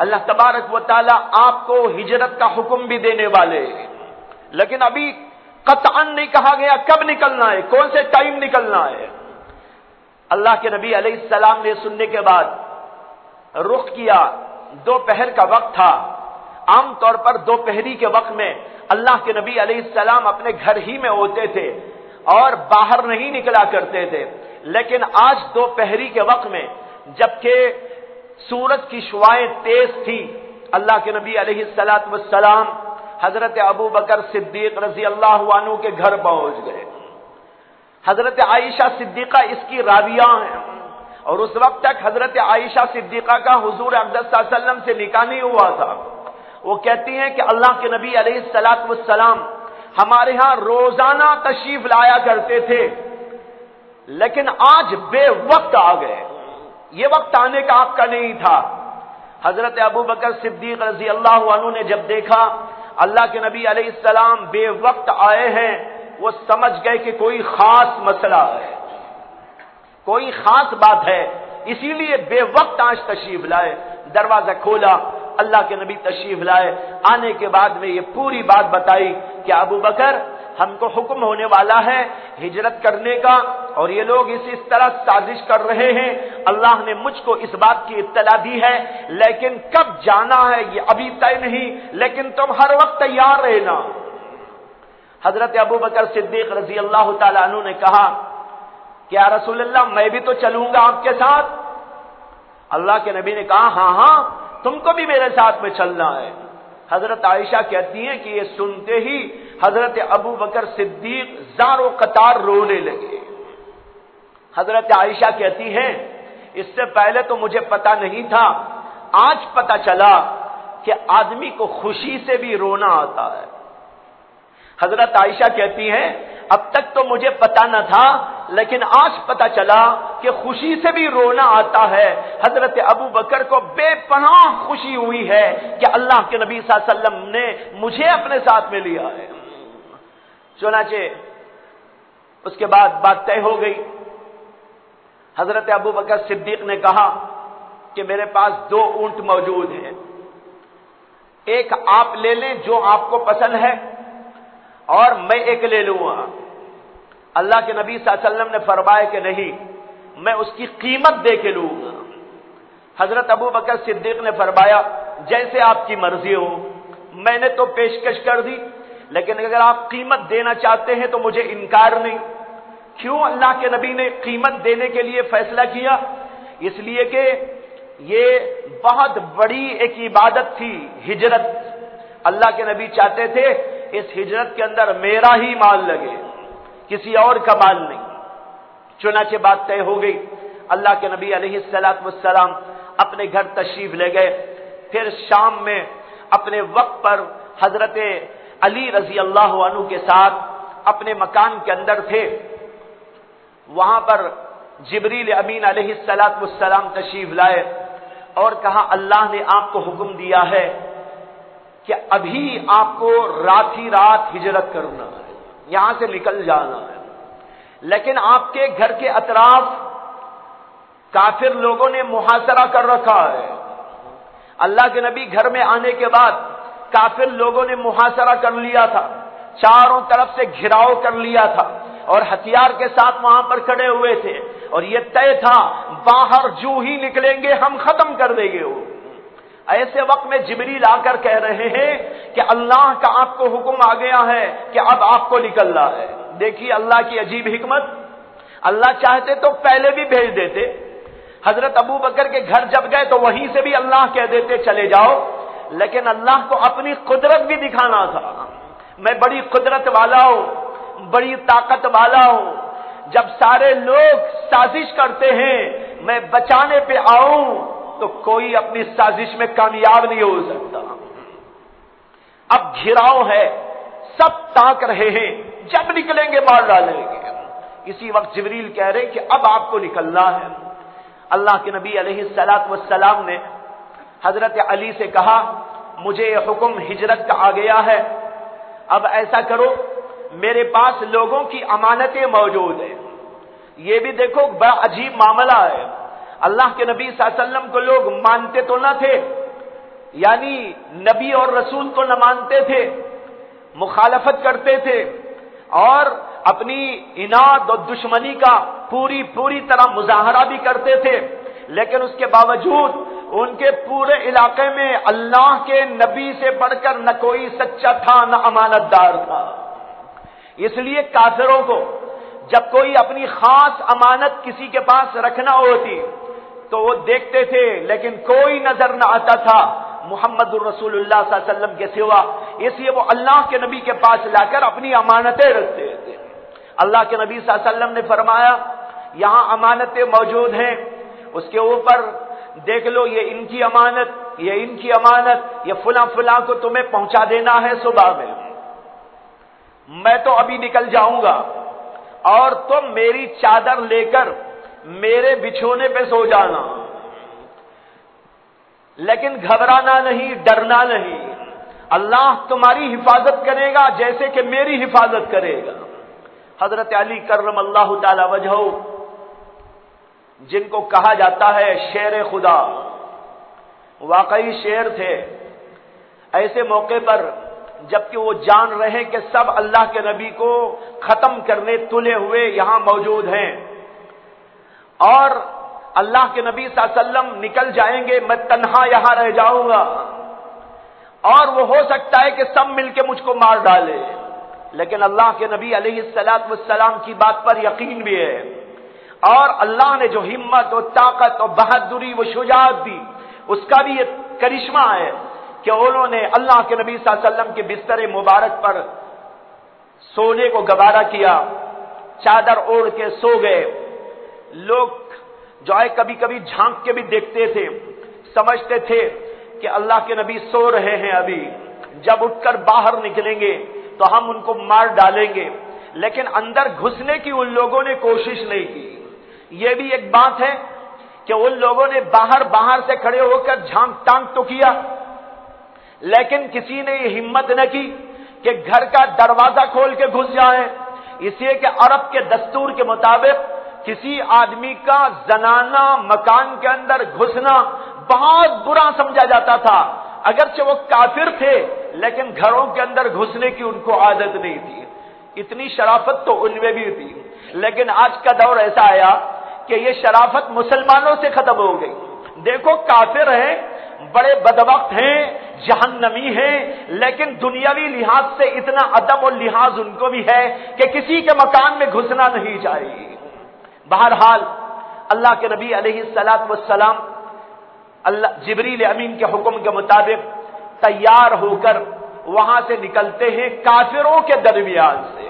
اللہ تبارک و تعالی آپ کو ہجرت کا حکم بھی دینے والے، لیکن ابھی قطعاً نہیں کہا گیا کب نکلنا ہے، کون سے ٹائم نکلنا ہے۔ اللہ کے نبی علیہ السلام نے سننے کے بعد رخ کیا، دوپہر کا وقت تھا۔ عام طور پر دوپہری کے وقت میں اللہ کے نبی علیہ السلام اپنے گھر ہی میں ہوتے تھے اور باہر نہیں نکلا کرتے تھے، لیکن آج دوپہری کے وقت میں جبکہ سورج کی شعاعیں تیز تھی، اللہ کے نبی علیہ السلام حضرت ابو بکر صدیق رضی اللہ عنہ کے گھر پہنچ گئے۔ حضرت عائشہ صدیقہ اس کی راویہ ہیں، اور اس وقت تک حضرت عائشہ صدیقہ کا حضور اقدس صلی اللہ علیہ وسلم سے نکاح نہیں ہوا تھا۔ وہ کہتی ہیں کہ اللہ کے نبی علیہ السلام ہمارے ہاں روزانہ تشریف لایا کرتے تھے، لیکن آج بے وقت آ گئے، یہ وقت آنے کا آپ کا نہیں تھا۔ حضرت ابو بکر صدیق رضی اللہ عنہ نے جب دیکھا اللہ کے نبی علیہ السلام بے وقت آئے ہیں، وہ سمجھ گئے کہ کوئی خاص مسئلہ ہے، کوئی خاص بات ہے، اسی لیے بے وقت آج تشریف لائے۔ دروازہ کھولا، اللہ کے نبی تشریف لائے۔ آنے کے بعد میں یہ پوری بات بتائی کہ ابو بکر ہم کو حکم ہونے والا ہے ہجرت کرنے کا، اور یہ لوگ اس طرح سازش کر رہے ہیں، اللہ نے مجھ کو اس بات کی اطلاع دی ہے، لیکن کب جانا ہے یہ ابھی طے نہیں، لیکن تم ہر وقت تیار رہنا۔ حضرت ابو بکر صدیق رضی اللہ تعالی عنہ نے کہا کہ یا رسول اللہ میں بھی تو چلوں گا آپ کے ساتھ۔ اللہ کے نبی نے کہا ہاں ہاں تم کو بھی میرے ساتھ میں چلنا ہے۔ حضرت عائشہ کہتی ہیں کہ یہ سنتے ہی حضرت ابو بکر صدیق زار و قطار رونے لگے۔ حضرت عائشہ کہتی ہیں اس سے پہلے تو مجھے پتا نہیں تھا، آج پتا چلا کہ آدمی کو خوشی سے بھی رونا آتا ہے۔ حضرت عائشہ کہتی ہیں اب تک تو مجھے پتا نہ تھا، لیکن آج پتا چلا کہ خوشی سے بھی رونا آتا ہے۔ حضرت ابو بکر کو بے پناہ خوشی ہوئی ہے کہ اللہ کے نبی صلی اللہ علیہ وسلم نے مجھے اپنے ساتھ میں لیا ہے۔ چنانچہ اس کے بعد بات طے ہو گئی۔ حضرت ابو بکر صدیق نے کہا کہ میرے پاس 2 اونٹ موجود ہیں، ایک آپ لے لیں جو آپ کو پسند ہے، اور میں ایک لے لوں گا۔ اللہ کے نبی صلی اللہ علیہ وسلم نے فرمایا کہ نہیں، میں اس کی قیمت دے کے لوں گا۔ حضرت ابو بکر صدیق نے فرمایا جیسے آپ کی مرضی ہو، میں نے تو پیشکش کر دی، لیکن اگر آپ قیمت دینا چاہتے ہیں تو مجھے انکار نہیں۔ کیوں اللہ کے نبی نے قیمت دینے کے لیے فیصلہ کیا؟ اس لیے کہ یہ بہت بڑی ایک عبادت تھی ہجرت۔ اللہ کے نبی چاہتے تھے اس ہجرت کے اندر میرا ہی مال لگے، کسی اور کا مال نہیں۔ چنانچہ بات طے ہو گئی۔ اللہ کے نبی علیہ الصلوۃ والسلام اپنے گھر تشریف لے گئے. پھر شام میں اپنے وقت پر حضرت علی رضی اللہ عنہ کے ساتھ اپنے مکان کے اندر تھے. وہاں پر جبریل امین علیہ الصلوۃ والسلام تشریف لائے اور کہا اللہ نے آپ کو حکم دیا ہے کہ ابھی آپ کو رات ہی رات ہجرت کرنا ہے، یہاں سے نکل جانا ہے، لیکن آپ کے گھر کے اطراف کافر لوگوں نے محاصرہ کر رکھا ہے. اللہ کے نبی گھر میں آنے کے بعد کافر لوگوں نے محاصرہ کر لیا تھا، چاروں طرف سے گھراؤ کر لیا تھا اور ہتھیار کے ساتھ وہاں پر کھڑے ہوئے تھے، اور یہ طے تھا باہر جو ہی نکلیں گے ہم ختم کر دیں گے. وہ ایسے وقت میں جبریل آ کر کہہ رہے ہیں کہ اللہ کا آپ کو حکم آ گیا ہے کہ اب آپ کو نکلنا ہے. دیکھیے اللہ کی عجیب حکمت، اللہ چاہتے تو پہلے بھی بھیج دیتے. حضرت ابو بکر کے گھر جب گئے تو وہیں سے بھی اللہ کہہ دیتے چلے جاؤ، لیکن اللہ کو اپنی قدرت بھی دکھانا تھا. میں بڑی قدرت والا ہوں، بڑی طاقت والا ہوں. جب سارے لوگ سازش کرتے ہیں میں بچانے پہ آؤں تو کوئی اپنی سازش میں کامیاب نہیں ہو سکتا. اب گھراؤ ہے، سب تاک رہے ہیں، جب نکلیں گے مار ڈالیں گے. اسی وقت جبریل کہہ رہے کہ اب آپ کو نکلنا ہے. اللہ کے نبی علیہ الصلوۃ والسلام نے حضرت علی سے کہا مجھے یہ حکم ہجرت کا آ گیا ہے، اب ایسا کرو میرے پاس لوگوں کی امانتیں موجود ہیں. یہ بھی دیکھو بڑا عجیب معاملہ ہے. اللہ کے نبی صلی اللہ علیہ وسلم کو لوگ مانتے تو نہ تھے، یعنی نبی اور رسول کو نہ مانتے تھے، مخالفت کرتے تھے اور اپنی اناد اور دشمنی کا پوری طرح مظاہرہ بھی کرتے تھے، لیکن اس کے باوجود ان کے پورے علاقے میں اللہ کے نبی سے بڑھ کر نہ کوئی سچا تھا نہ امانت دار تھا. اس لیے کافروں کو جب کوئی اپنی خاص امانت کسی کے پاس رکھنا ہوتی تو وہ دیکھتے تھے، لیکن کوئی نظر نہ آتا تھا محمد الرسول اللہ صلی اللہ علیہ وسلم کے سوا. اس لیے وہ اللہ کے نبی کے پاس لا کر اپنی امانتیں رکھتے تھے. اللہ کے نبی صلی اللہ علیہ وسلم نے فرمایا یہاں امانتیں موجود ہیں، اس کے اوپر دیکھ لو یہ ان کی امانت، یہ ان کی امانت، یہ فلاں فلاں کو تمہیں پہنچا دینا ہے صبح میں تو ابھی نکل جاؤں گا اور تم میری چادر لے کر میرے بچھونے پہ سو جانا، لیکن گھبرانا نہیں، ڈرنا نہیں. اللہ تمہاری حفاظت کرے گا جیسے کہ میری حفاظت کرے گا. حضرت علی کرم اللہ تعالی وجہہ جن کو کہا جاتا ہے شیر خدا، واقعی شیر تھے. ایسے موقع پر جبکہ وہ جان رہے کہ سب اللہ کے نبی کو ختم کرنے تلے ہوئے یہاں موجود ہیں اور اللہ کے نبی صلی اللہ علیہ وسلم نکل جائیں گے، میں تنہا یہاں رہ جاؤں گا اور وہ ہو سکتا ہے کہ سب مل کے مجھ کو مار ڈالے، لیکن اللہ کے نبی علیہ الصلوۃ والسلام کی بات پر یقین بھی ہے اور اللہ نے جو ہمت اور طاقت اور بہادری و شجاعت دی اس کا بھی یہ کرشمہ ہے کہ انہوں نے اللہ کے نبی صلی اللہ علیہ وسلم کے بستر مبارک پر سونے کو گوارا کیا، چادر اوڑھ کے سو گئے. لوگ جو ہے کبھی کبھی جھانک کے بھی دیکھتے تھے، سمجھتے تھے کہ اللہ کے نبی سو رہے ہیں، ابھی جب اٹھ کر باہر نکلیں گے تو ہم ان کو مار ڈالیں گے، لیکن اندر گھسنے کی ان لوگوں نے کوشش نہیں کی. یہ بھی ایک بات ہے کہ ان لوگوں نے باہر سے کھڑے ہو کر جھانک ٹانک تو کیا، لیکن کسی نے یہ ہمت نہ کی کہ گھر کا دروازہ کھول کے گھس جائیں. اس لیے کہ عرب کے دستور کے مطابق کسی آدمی کا زنانہ مکان کے اندر گھسنا بہت برا سمجھا جاتا تھا. اگرچہ وہ کافر تھے لیکن گھروں کے اندر گھسنے کی ان کو عادت نہیں تھی. اتنی شرافت تو ان میں بھی تھی، لیکن آج کا دور ایسا آیا کہ یہ شرافت مسلمانوں سے ختم ہو گئی. دیکھو کافر ہیں، بڑے بدبخت ہیں، جہنمی ہیں، لیکن دنیاوی لحاظ سے اتنا ادب اور لحاظ ان کو بھی ہے کہ کسی کے مکان میں گھسنا نہیں چاہیے. بہرحال اللہ کے نبی علیہ الصلوۃ والسلام جبریل امین کے حکم کے مطابق تیار ہو کر وہاں سے نکلتے ہیں کافروں کے درمیان سے.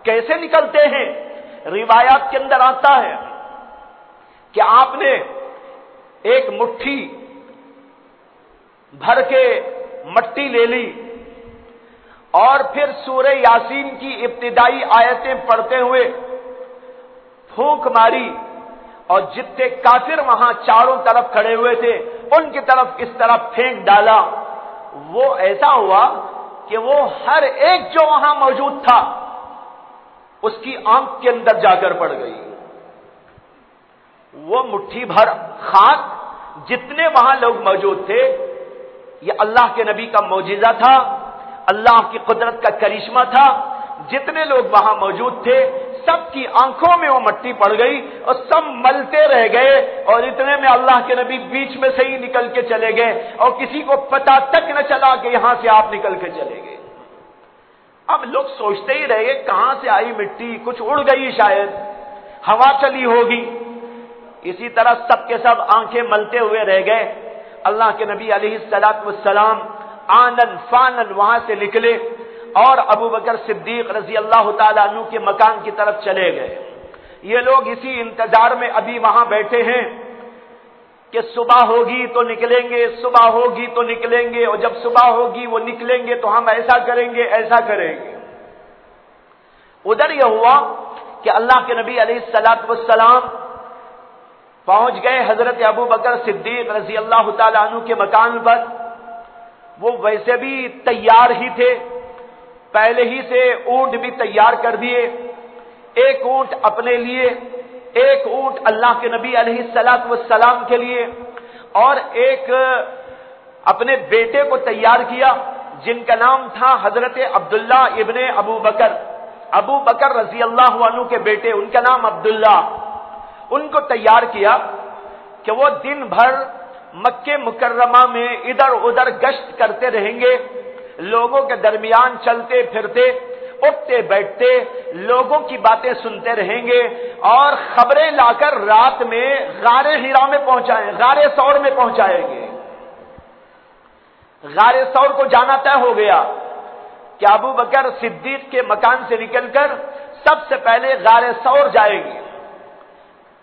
کیسے نکلتے ہیں؟ روایات کے اندر آتا ہے کہ آپ نے ایک مٹھی بھر کے مٹی لے لی اور پھر سورہ یاسین کی ابتدائی آیتیں پڑھتے ہوئے پھونک ماری اور جتنے کافر وہاں چاروں طرف کھڑے ہوئے تھے ان کی طرف اس طرح پھینک ڈالا. وہ ایسا ہوا کہ وہ ہر ایک جو وہاں موجود تھا اس کی آنکھ کے اندر جا کر پڑ گئی. وہ مٹھی بھر خاک جتنے وہاں لوگ موجود تھے یہ اللہ کے نبی کا معجزہ تھا، اللہ کی قدرت کا کرشمہ تھا. جتنے لوگ وہاں موجود تھے سب کی آنکھوں میں وہ مٹی پڑ گئی اور سب ملتے رہ گئے اور اتنے میں اللہ کے نبی بیچ میں سے ہی نکل کے چلے گئے اور کسی کو پتا تک نہ چلا کہ یہاں سے آپ نکل کے چلے گئے. اب لوگ سوچتے ہی رہے کہاں سے آئی مٹی، کچھ اڑ گئی، شاید ہوا چلی ہوگی. اسی طرح سب کے سب آنکھیں ملتے ہوئے رہ گئے. اللہ کے نبی علیہ الصلوۃ والسلام آنن فانن وہاں سے نکلے اور ابو بکر صدیق رضی اللہ تعالیٰ عنہ کے مکان کی طرف چلے گئے. یہ لوگ اسی انتظار میں ابھی وہاں بیٹھے ہیں کہ صبح ہوگی تو نکلیں گے، صبح ہوگی تو نکلیں گے، اور جب صبح ہوگی وہ نکلیں گے تو ہم ایسا کریں گے ایسا کریں گے. ادھر یہ ہوا کہ اللہ کے نبی علیہ الصلوۃ والسلام پہنچ گئے حضرت ابو بکر صدیق رضی اللہ تعالیٰ عنہ کے مکان پر. وہ ویسے بھی تیار ہی تھے، پہلے ہی سے اونٹ بھی تیار کر دیے، ایک اونٹ اپنے لیے، ایک اونٹ اللہ کے نبی علیہ الصلوۃ والسلام کے لیے، اور ایک اپنے بیٹے کو تیار کیا جن کا نام تھا حضرت عبداللہ ابن ابو بکر رضی اللہ عنہ کے بیٹے، ان کا نام عبداللہ. ان کو تیار کیا کہ وہ دن بھر مکہ مکرمہ میں ادھر ادھر گشت کرتے رہیں گے، لوگوں کے درمیان چلتے پھرتے اٹھتے بیٹھتے لوگوں کی باتیں سنتے رہیں گے اور خبریں لا کر رات میں غار ہرا میں پہنچائیں، غار ثور میں پہنچائیں گے. غار ثور کو جانا طے ہو گیا کہ ابو بکر صدیق کے مکان سے نکل کر سب سے پہلے غار ثور جائیں گے،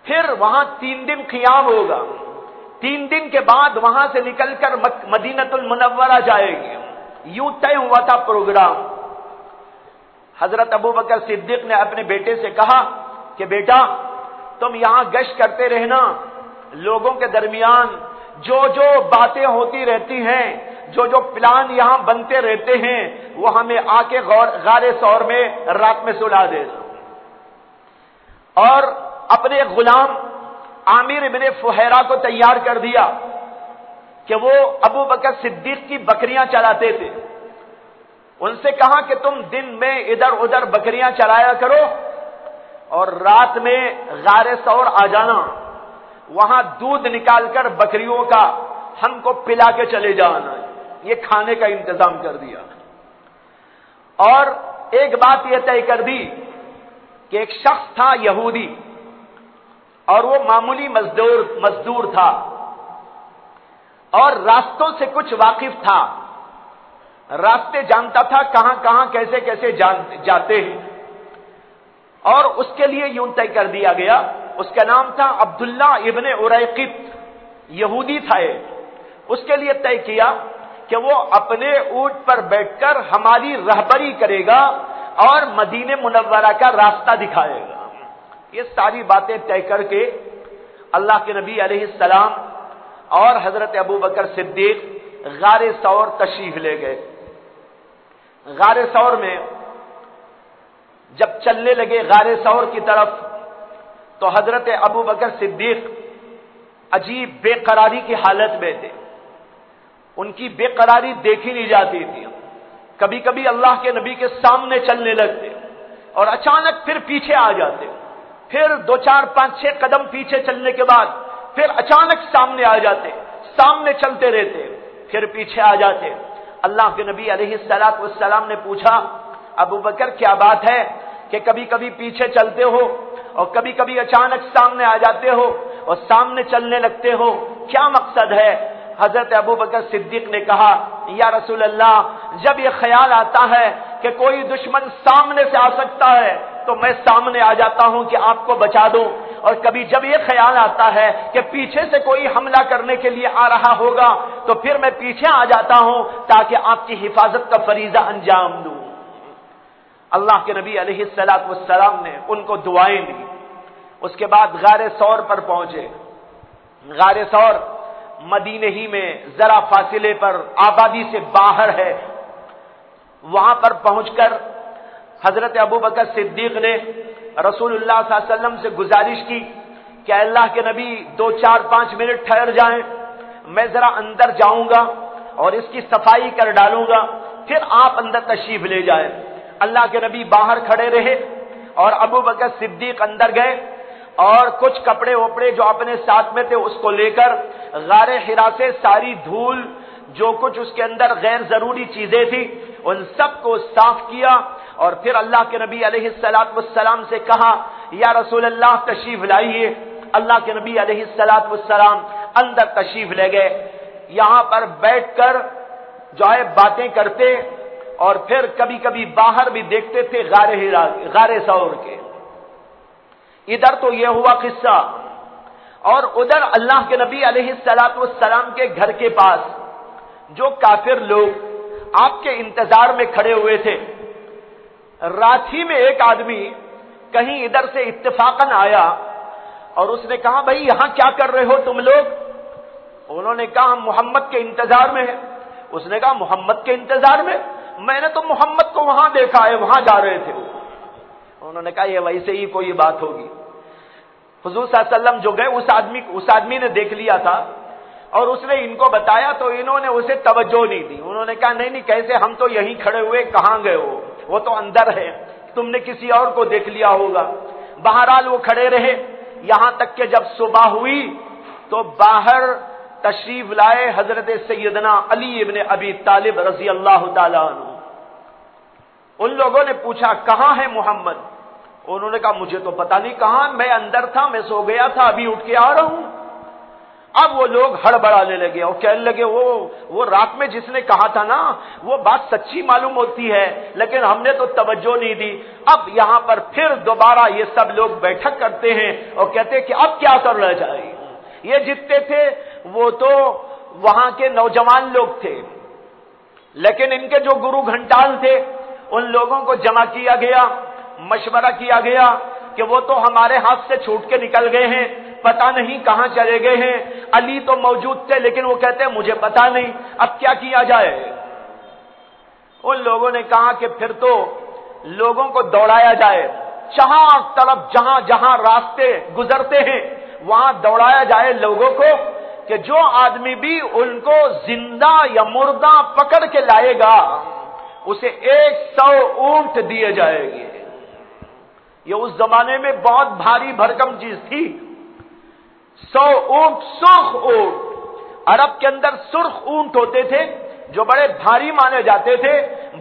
پھر وہاں 3 دن قیام ہوگا، 3 دن کے بعد وہاں سے نکل کر مدینۃ المنورہ جائیں گے. یوں طے ہوا تھا پروگرام. حضرت ابو بکر صدیق نے اپنے بیٹے سے کہا کہ بیٹا تم یہاں گشت کرتے رہنا، لوگوں کے درمیان جو جو باتیں ہوتی رہتی ہیں، جو جو پلان یہاں بنتے رہتے ہیں وہ ہمیں آ کے غار ثور میں رات میں سلا دینا. اور اپنے غلام عامر ابن فہیرہ کو تیار کر دیا کہ وہ ابو بکر صدیق کی بکریاں چراتے تھے. ان سے کہا کہ تم دن میں ادھر ادھر بکریاں چرایا کرو اور رات میں غار ثور آ جانا، وہاں دودھ نکال کر بکریوں کا ہم کو پلا کے چلے جانا. یہ کھانے کا انتظام کر دیا. اور ایک بات یہ طے کر دی کہ ایک شخص تھا یہودی اور وہ معمولی مزدور تھا اور راستوں سے کچھ واقف تھا، راستے جانتا تھا کہاں کہاں کیسے کیسے جاتے ہیں. اور اس کے لیے یوں طے کر دیا گیا، اس کا نام تھا عبداللہ ابن اریقط، یہودی تھا. اس کے لیے طے کیا کہ وہ اپنے اونٹ پر بیٹھ کر ہماری رہبری کرے گا اور مدینہ منورہ کا راستہ دکھائے گا. یہ ساری باتیں طے کر کے اللہ کے نبی علیہ السلام اور حضرت ابو بکر صدیق غار ثور تشریف لے گئے. غار ثور میں جب چلنے لگے غار ثور کی طرف تو حضرت ابو بکر صدیق عجیب بے قراری کی حالت میں تھے. ان کی بے قراری دیکھی نہیں جاتی تھی. کبھی کبھی اللہ کے نبی کے سامنے چلنے لگتے اور اچانک پھر پیچھے آ جاتے، پھر 2 4 5 6 قدم پیچھے چلنے کے بعد پھر اچانک سامنے آ جاتے، سامنے چلتے رہتے پھر پیچھے آ جاتے. اللہ کے نبی علیہ الصلوۃ والسلام نے پوچھا ابو بکر کیا بات ہے کہ کبھی کبھی پیچھے چلتے ہو اور کبھی کبھی اچانک سامنے آ جاتے ہو اور سامنے چلنے لگتے ہو، کیا مقصد ہے؟ حضرت ابو بکر صدیق نے کہا یا رسول اللہ جب یہ خیال آتا ہے کہ کوئی دشمن سامنے سے آ سکتا ہے تو میں سامنے آ جاتا ہوں کہ آپ کو بچا دوں، اور کبھی جب یہ خیال آتا ہے کہ پیچھے سے کوئی حملہ کرنے کے لیے آ رہا ہوگا تو پھر میں پیچھے آ جاتا ہوں تاکہ آپ کی حفاظت کا فریضہ انجام دوں۔ اللہ کے نبی علیہ الصلوۃ والسلام نے ان کو دعائیں دی۔ اس کے بعد غار ثور پر پہنچے۔ غار ثور مدینے ہی میں ذرا فاصلے پر آبادی سے باہر ہے۔ وہاں پر پہنچ کر حضرت ابوبکر صدیق نے رسول اللہ صلی اللہ علیہ وسلم سے گزارش کی کہ اللہ کے نبی 2-4-5 منٹ ٹھہر جائیں، میں ذرا اندر جاؤں گا اور اس کی صفائی کر ڈالوں گا، پھر آپ اندر تشریف لے جائیں۔ اللہ کے نبی باہر کھڑے رہے اور ابوبکر صدیق اندر گئے اور کچھ کپڑے وپڑے جو اپنے ساتھ میں تھے اس کو لے کر غار حرا سے ساری دھول جو کچھ اس کے اندر غیر ضروری چیزیں تھی ان سب کو صاف کیا، اور پھر اللہ کے نبی علیہ الصلوۃ والسلام سے کہا یا رسول اللہ تشریف لائیے۔ اللہ کے نبی علیہ الصلوۃ والسلام اندر تشریف لے گئے، یہاں پر بیٹھ کر جو ہے باتیں کرتے اور پھر کبھی کبھی باہر بھی دیکھتے تھے غار ثور کے۔ ادھر تو یہ ہوا قصہ، اور ادھر اللہ کے نبی علیہ الصلوۃ والسلام کے گھر کے پاس جو کافر لوگ آپ کے انتظار میں کھڑے ہوئے تھے، رات ہی میں ایک آدمی کہیں ادھر سے اتفاقاً آیا اور اس نے کہا بھائی یہاں کیا کر رہے ہو تم لوگ؟ انہوں نے کہا ہم محمد کے انتظار میں ہیں۔ اس نے کہا محمد کے انتظار میں؟ میں نے تو محمد کو وہاں دیکھا ہے، وہاں جا رہے تھے وہ۔ انہوں نے کہا یہ ویسے ہی کوئی بات ہوگی۔ حضور صلی اللہ علیہ وسلم جو گئے اس آدمی نے دیکھ لیا تھا اور اس نے ان کو بتایا تو انہوں نے اسے توجہ نہیں دی۔ انہوں نے کہا نہیں کیسے، ہم تو یہیں کھڑے ہوئے، کہاں گئے ہو؟ وہ تو اندر ہے، تم نے کسی اور کو دیکھ لیا ہوگا۔ بہرحال وہ کھڑے رہے یہاں تک کہ جب صبح ہوئی تو باہر تشریف لائے حضرت سیدنا علی ابن ابی طالب رضی اللہ تعالیٰ عنہ۔ ان لوگوں نے پوچھا کہاں ہے محمد؟ انہوں نے کہا مجھے تو پتا نہیں کہاں، میں اندر تھا، میں سو گیا تھا، ابھی اٹھ کے آ رہا ہوں۔ اب وہ لوگ ہڑبڑانے لگے اور کہنے لگے وہ رات میں جس نے کہا تھا نا وہ بات سچی معلوم ہوتی ہے، لیکن ہم نے تو توجہ نہیں دی۔ اب یہاں پر پھر دوبارہ یہ سب لوگ بیٹھک کرتے ہیں اور کہتے ہیں کہ اب کیا کرنا چاہیے۔ یہ جتنے تھے وہ تو وہاں کے نوجوان لوگ تھے، لیکن ان کے جو گرو گھنٹال تھے ان لوگوں کو جمع کیا گیا، مشورہ کیا گیا کہ وہ تو ہمارے ہاتھ سے چھوٹ کے نکل گئے ہیں، پتہ نہیں کہاں چلے گئے ہیں۔ علی تو موجود تھے لیکن وہ کہتے ہیں مجھے پتہ نہیں، اب کیا کیا جائے؟ ان لوگوں نے کہا کہ پھر تو لوگوں کو دوڑایا جائے، چہار طرف جہاں جہاں راستے گزرتے ہیں وہاں دوڑایا جائے لوگوں کو، کہ جو آدمی بھی ان کو زندہ یا مردہ پکڑ کے لائے گا اسے 100 اونٹ دیے جائے گے۔ یہ اس زمانے میں بہت بھاری بھرکم چیز تھی۔ 100 اونٹ، سرخ اونٹ، عرب کے اندر سرخ اونٹ ہوتے تھے جو بڑے بھاری مانے جاتے تھے،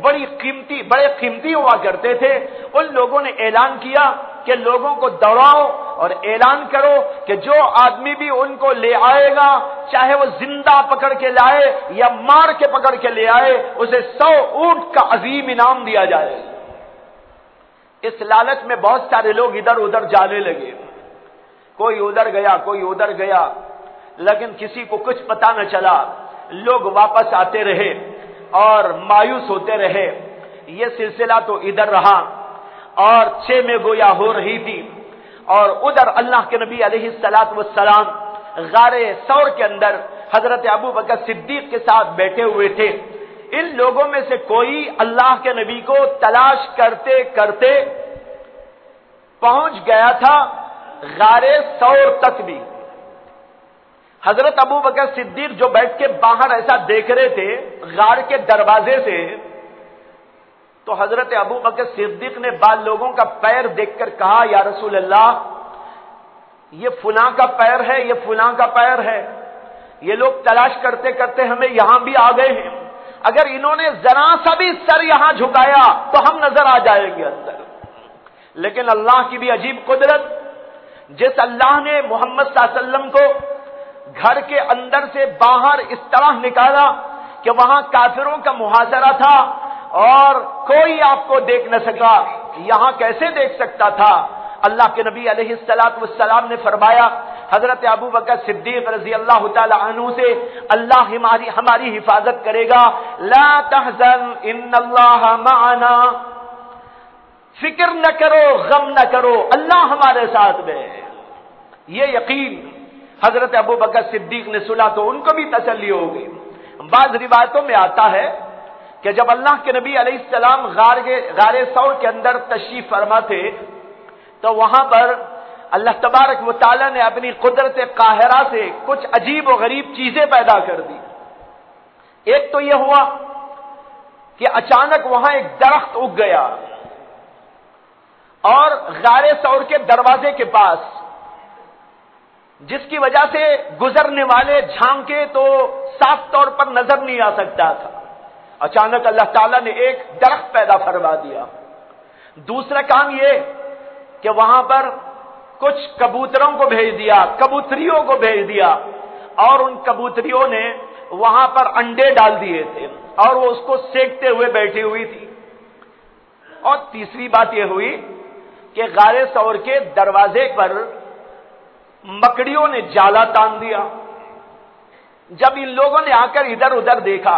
بڑے قیمتی ہوا کرتے تھے۔ ان لوگوں نے اعلان کیا کہ لوگوں کو دوڑاؤ اور اعلان کرو کہ جو آدمی بھی ان کو لے آئے گا، چاہے وہ زندہ پکڑ کے لائے یا مار کے پکڑ کے لے آئے، اسے 100 اونٹ کا عظیم انعام دیا جائے۔ اس لالچ میں بہت سارے لوگ ادھر ادھر جانے لگے، کوئی ادھر گیا کوئی ادھر گیا، لیکن کسی کو کچھ پتا نہ چلا۔ لوگ واپس آتے رہے اور مایوس ہوتے رہے۔ یہ سلسلہ تو ادھر رہا اور 6 میں گویا ہو رہی تھی، اور ادھر اللہ کے نبی علیہ الصلوۃ والسلام غار ثور کے اندر حضرت ابوبکر صدیق کے ساتھ بیٹھے ہوئے تھے۔ ان لوگوں میں سے کوئی اللہ کے نبی کو تلاش کرتے کرتے پہنچ گیا تھا غار ثور تک بھی۔ حضرت ابوبکر صدیق جو بیٹھ کے باہر ایسا دیکھ رہے تھے غار کے دروازے سے، تو حضرت ابوبکر صدیق نے بعض لوگوں کا پیر دیکھ کر کہا یا رسول اللہ یہ فلاں کا پیر ہے، یہ فلاں کا پیر ہے، یہ لوگ تلاش کرتے کرتے ہمیں یہاں بھی آ گئے ہیں، اگر انہوں نے ذرا سا بھی سر یہاں جھکایا تو ہم نظر آ جائیں گے اندر۔ لیکن اللہ کی بھی عجیب قدرت، جس اللہ نے محمد صلی اللہ علیہ وسلم کو گھر کے اندر سے باہر اس طرح نکالا کہ وہاں کافروں کا محاصرہ تھا، اور کوئی آپ کو دیکھ نہ سکا. یہاں کیسے دیکھ سکتا تھا؟ اللہ کے نبی علیہ السلام نے فرمایا حضرت ابو بکر صدیق رضی اللہ تعالی عنہ سے اللہ ہماری حفاظت کرے گا. لا تحزن ان اللہ معنا، فکر نہ کرو، غم نہ کرو، اللہ ہمارے ساتھ میں. یہ یقین حضرت ابو بکر صدیق نے سنا تو ان کو بھی تسلی ہو گئی. بعض روایتوں میں آتا ہے کہ جب اللہ کے نبی علیہ السلام غار ثور کے اندر تشریف فرما تھے تو وہاں پر اللہ تبارک و تعالی نے اپنی قدرت قاہرہ سے کچھ عجیب و غریب چیزیں پیدا کر دی. ایک تو یہ ہوا کہ اچانک وہاں ایک درخت اگ گیا اور غار ثور کے دروازے کے پاس، جس کی وجہ سے گزرنے والے جھانکے تو صاف طور پر نظر نہیں آ سکتا تھا. اچانک اللہ تعالیٰ نے ایک درخت پیدا فرما دیا. دوسرا کام یہ کہ وہاں پر کچھ کبوتروں کو بھیج دیا، کبوتریوں کو بھیج دیا، اور ان کبوتریوں نے وہاں پر انڈے ڈال دیے تھے اور وہ اس کو سینکتے ہوئے بیٹھی ہوئی تھی. اور تیسری بات یہ ہوئی کہ غار ثور کے دروازے پر مکڑیوں نے جالا تان دیا. جب ان لوگوں نے آ کر ادھر ادھر دیکھا،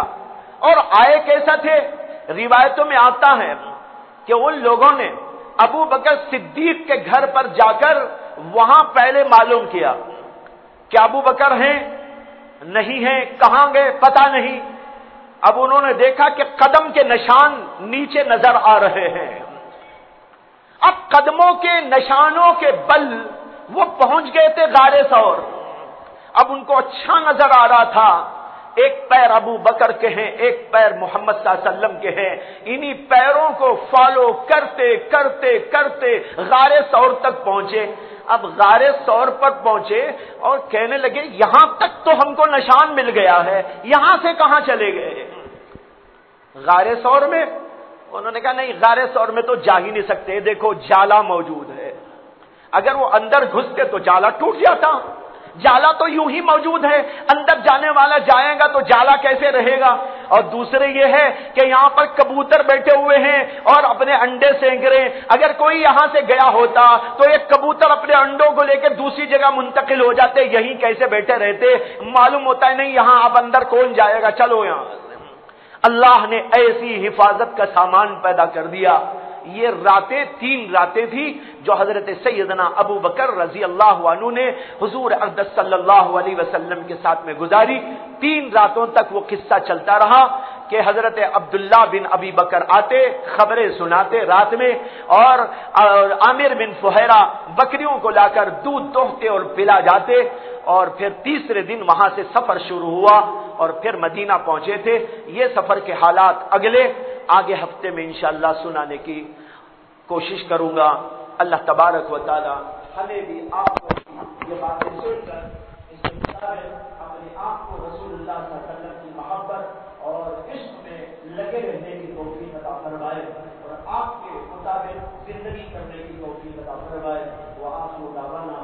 اور آئے کیسا تھے، روایتوں میں آتا ہے کہ ان لوگوں نے ابو بکر صدیق کے گھر پر جا کر وہاں پہلے معلوم کیا کہ ابو بکر ہیں نہیں ہیں، کہاں گئے پتہ نہیں. اب انہوں نے دیکھا کہ قدم کے نشان نیچے نظر آ رہے ہیں. اب قدموں کے نشانوں کے بل وہ پہنچ گئے تھے غار ثور. اب ان کو اچھا نظر آ رہا تھا، ایک پیر ابو بکر کے ہیں، ایک پیر محمد صلی اللہ علیہ وسلم کے ہیں. انہی پیروں کو فالو کرتے کرتے کرتے غار ثور تک پہنچے. اب غار ثور پر پہنچے اور کہنے لگے یہاں تک تو ہم کو نشان مل گیا ہے، یہاں سے کہاں چلے گئے؟ غار ثور میں؟ انہوں نے کہا نہیں، غار ثور میں تو جا ہی نہیں سکتے، دیکھو جالا موجود ہے. اگر وہ اندر گھستے تو جالا ٹوٹ جاتا. جالا تو یوں ہی موجود ہے، اندر جانے والا جائے گا تو جالا کیسے رہے گا؟ اور دوسرے یہ ہے کہ یہاں پر کبوتر بیٹھے ہوئے ہیں اور اپنے انڈے سینک رہے ہیں. اگر کوئی یہاں سے گیا ہوتا تو ایک کبوتر اپنے انڈوں کو لے کے دوسری جگہ منتقل ہو جاتے، یہیں کیسے بیٹھے رہتے؟ معلوم ہوتا ہے نہیں یہاں اب اندر کون جائے گا، چلو یہاں. اللہ نے ایسی حفاظت کا سامان پیدا کر دیا. یہ راتیں 3 راتیں تھی جو حضرت سیدنا ابو بکر رضی اللہ عنہ نے حضور اقدس صلی اللہ علیہ وسلم کے ساتھ میں گزاری. 3 راتوں تک وہ قصہ چلتا رہا کہ حضرت عبداللہ بن ابی بکر آتے، خبریں سناتے رات میں، اور عامر بن فہیرہ بکریوں کو لا کر دودھ دوہتے اور پلا جاتے. اور پھر تیسرے دن وہاں سے سفر شروع ہوا اور پھر مدینہ پہنچے تھے. یہ سفر کے حالات آگے ہفتے میں انشاءاللہ سنانے کی کوشش کروں گا. اللہ تبارک و تعالی ہمیں بھی آپ کو یہ باتیں سن کر اس کے مطابق اپنے آپ کو رسول اللہ صلی اللہ علیہ وسلم کی محبت اور عشق میں لگے رہنے کی توفیق عطا فرمائے اور آپ کے مطابق زندگی کرنے کی توفیق عطا فرمائے. وآخر دعوانا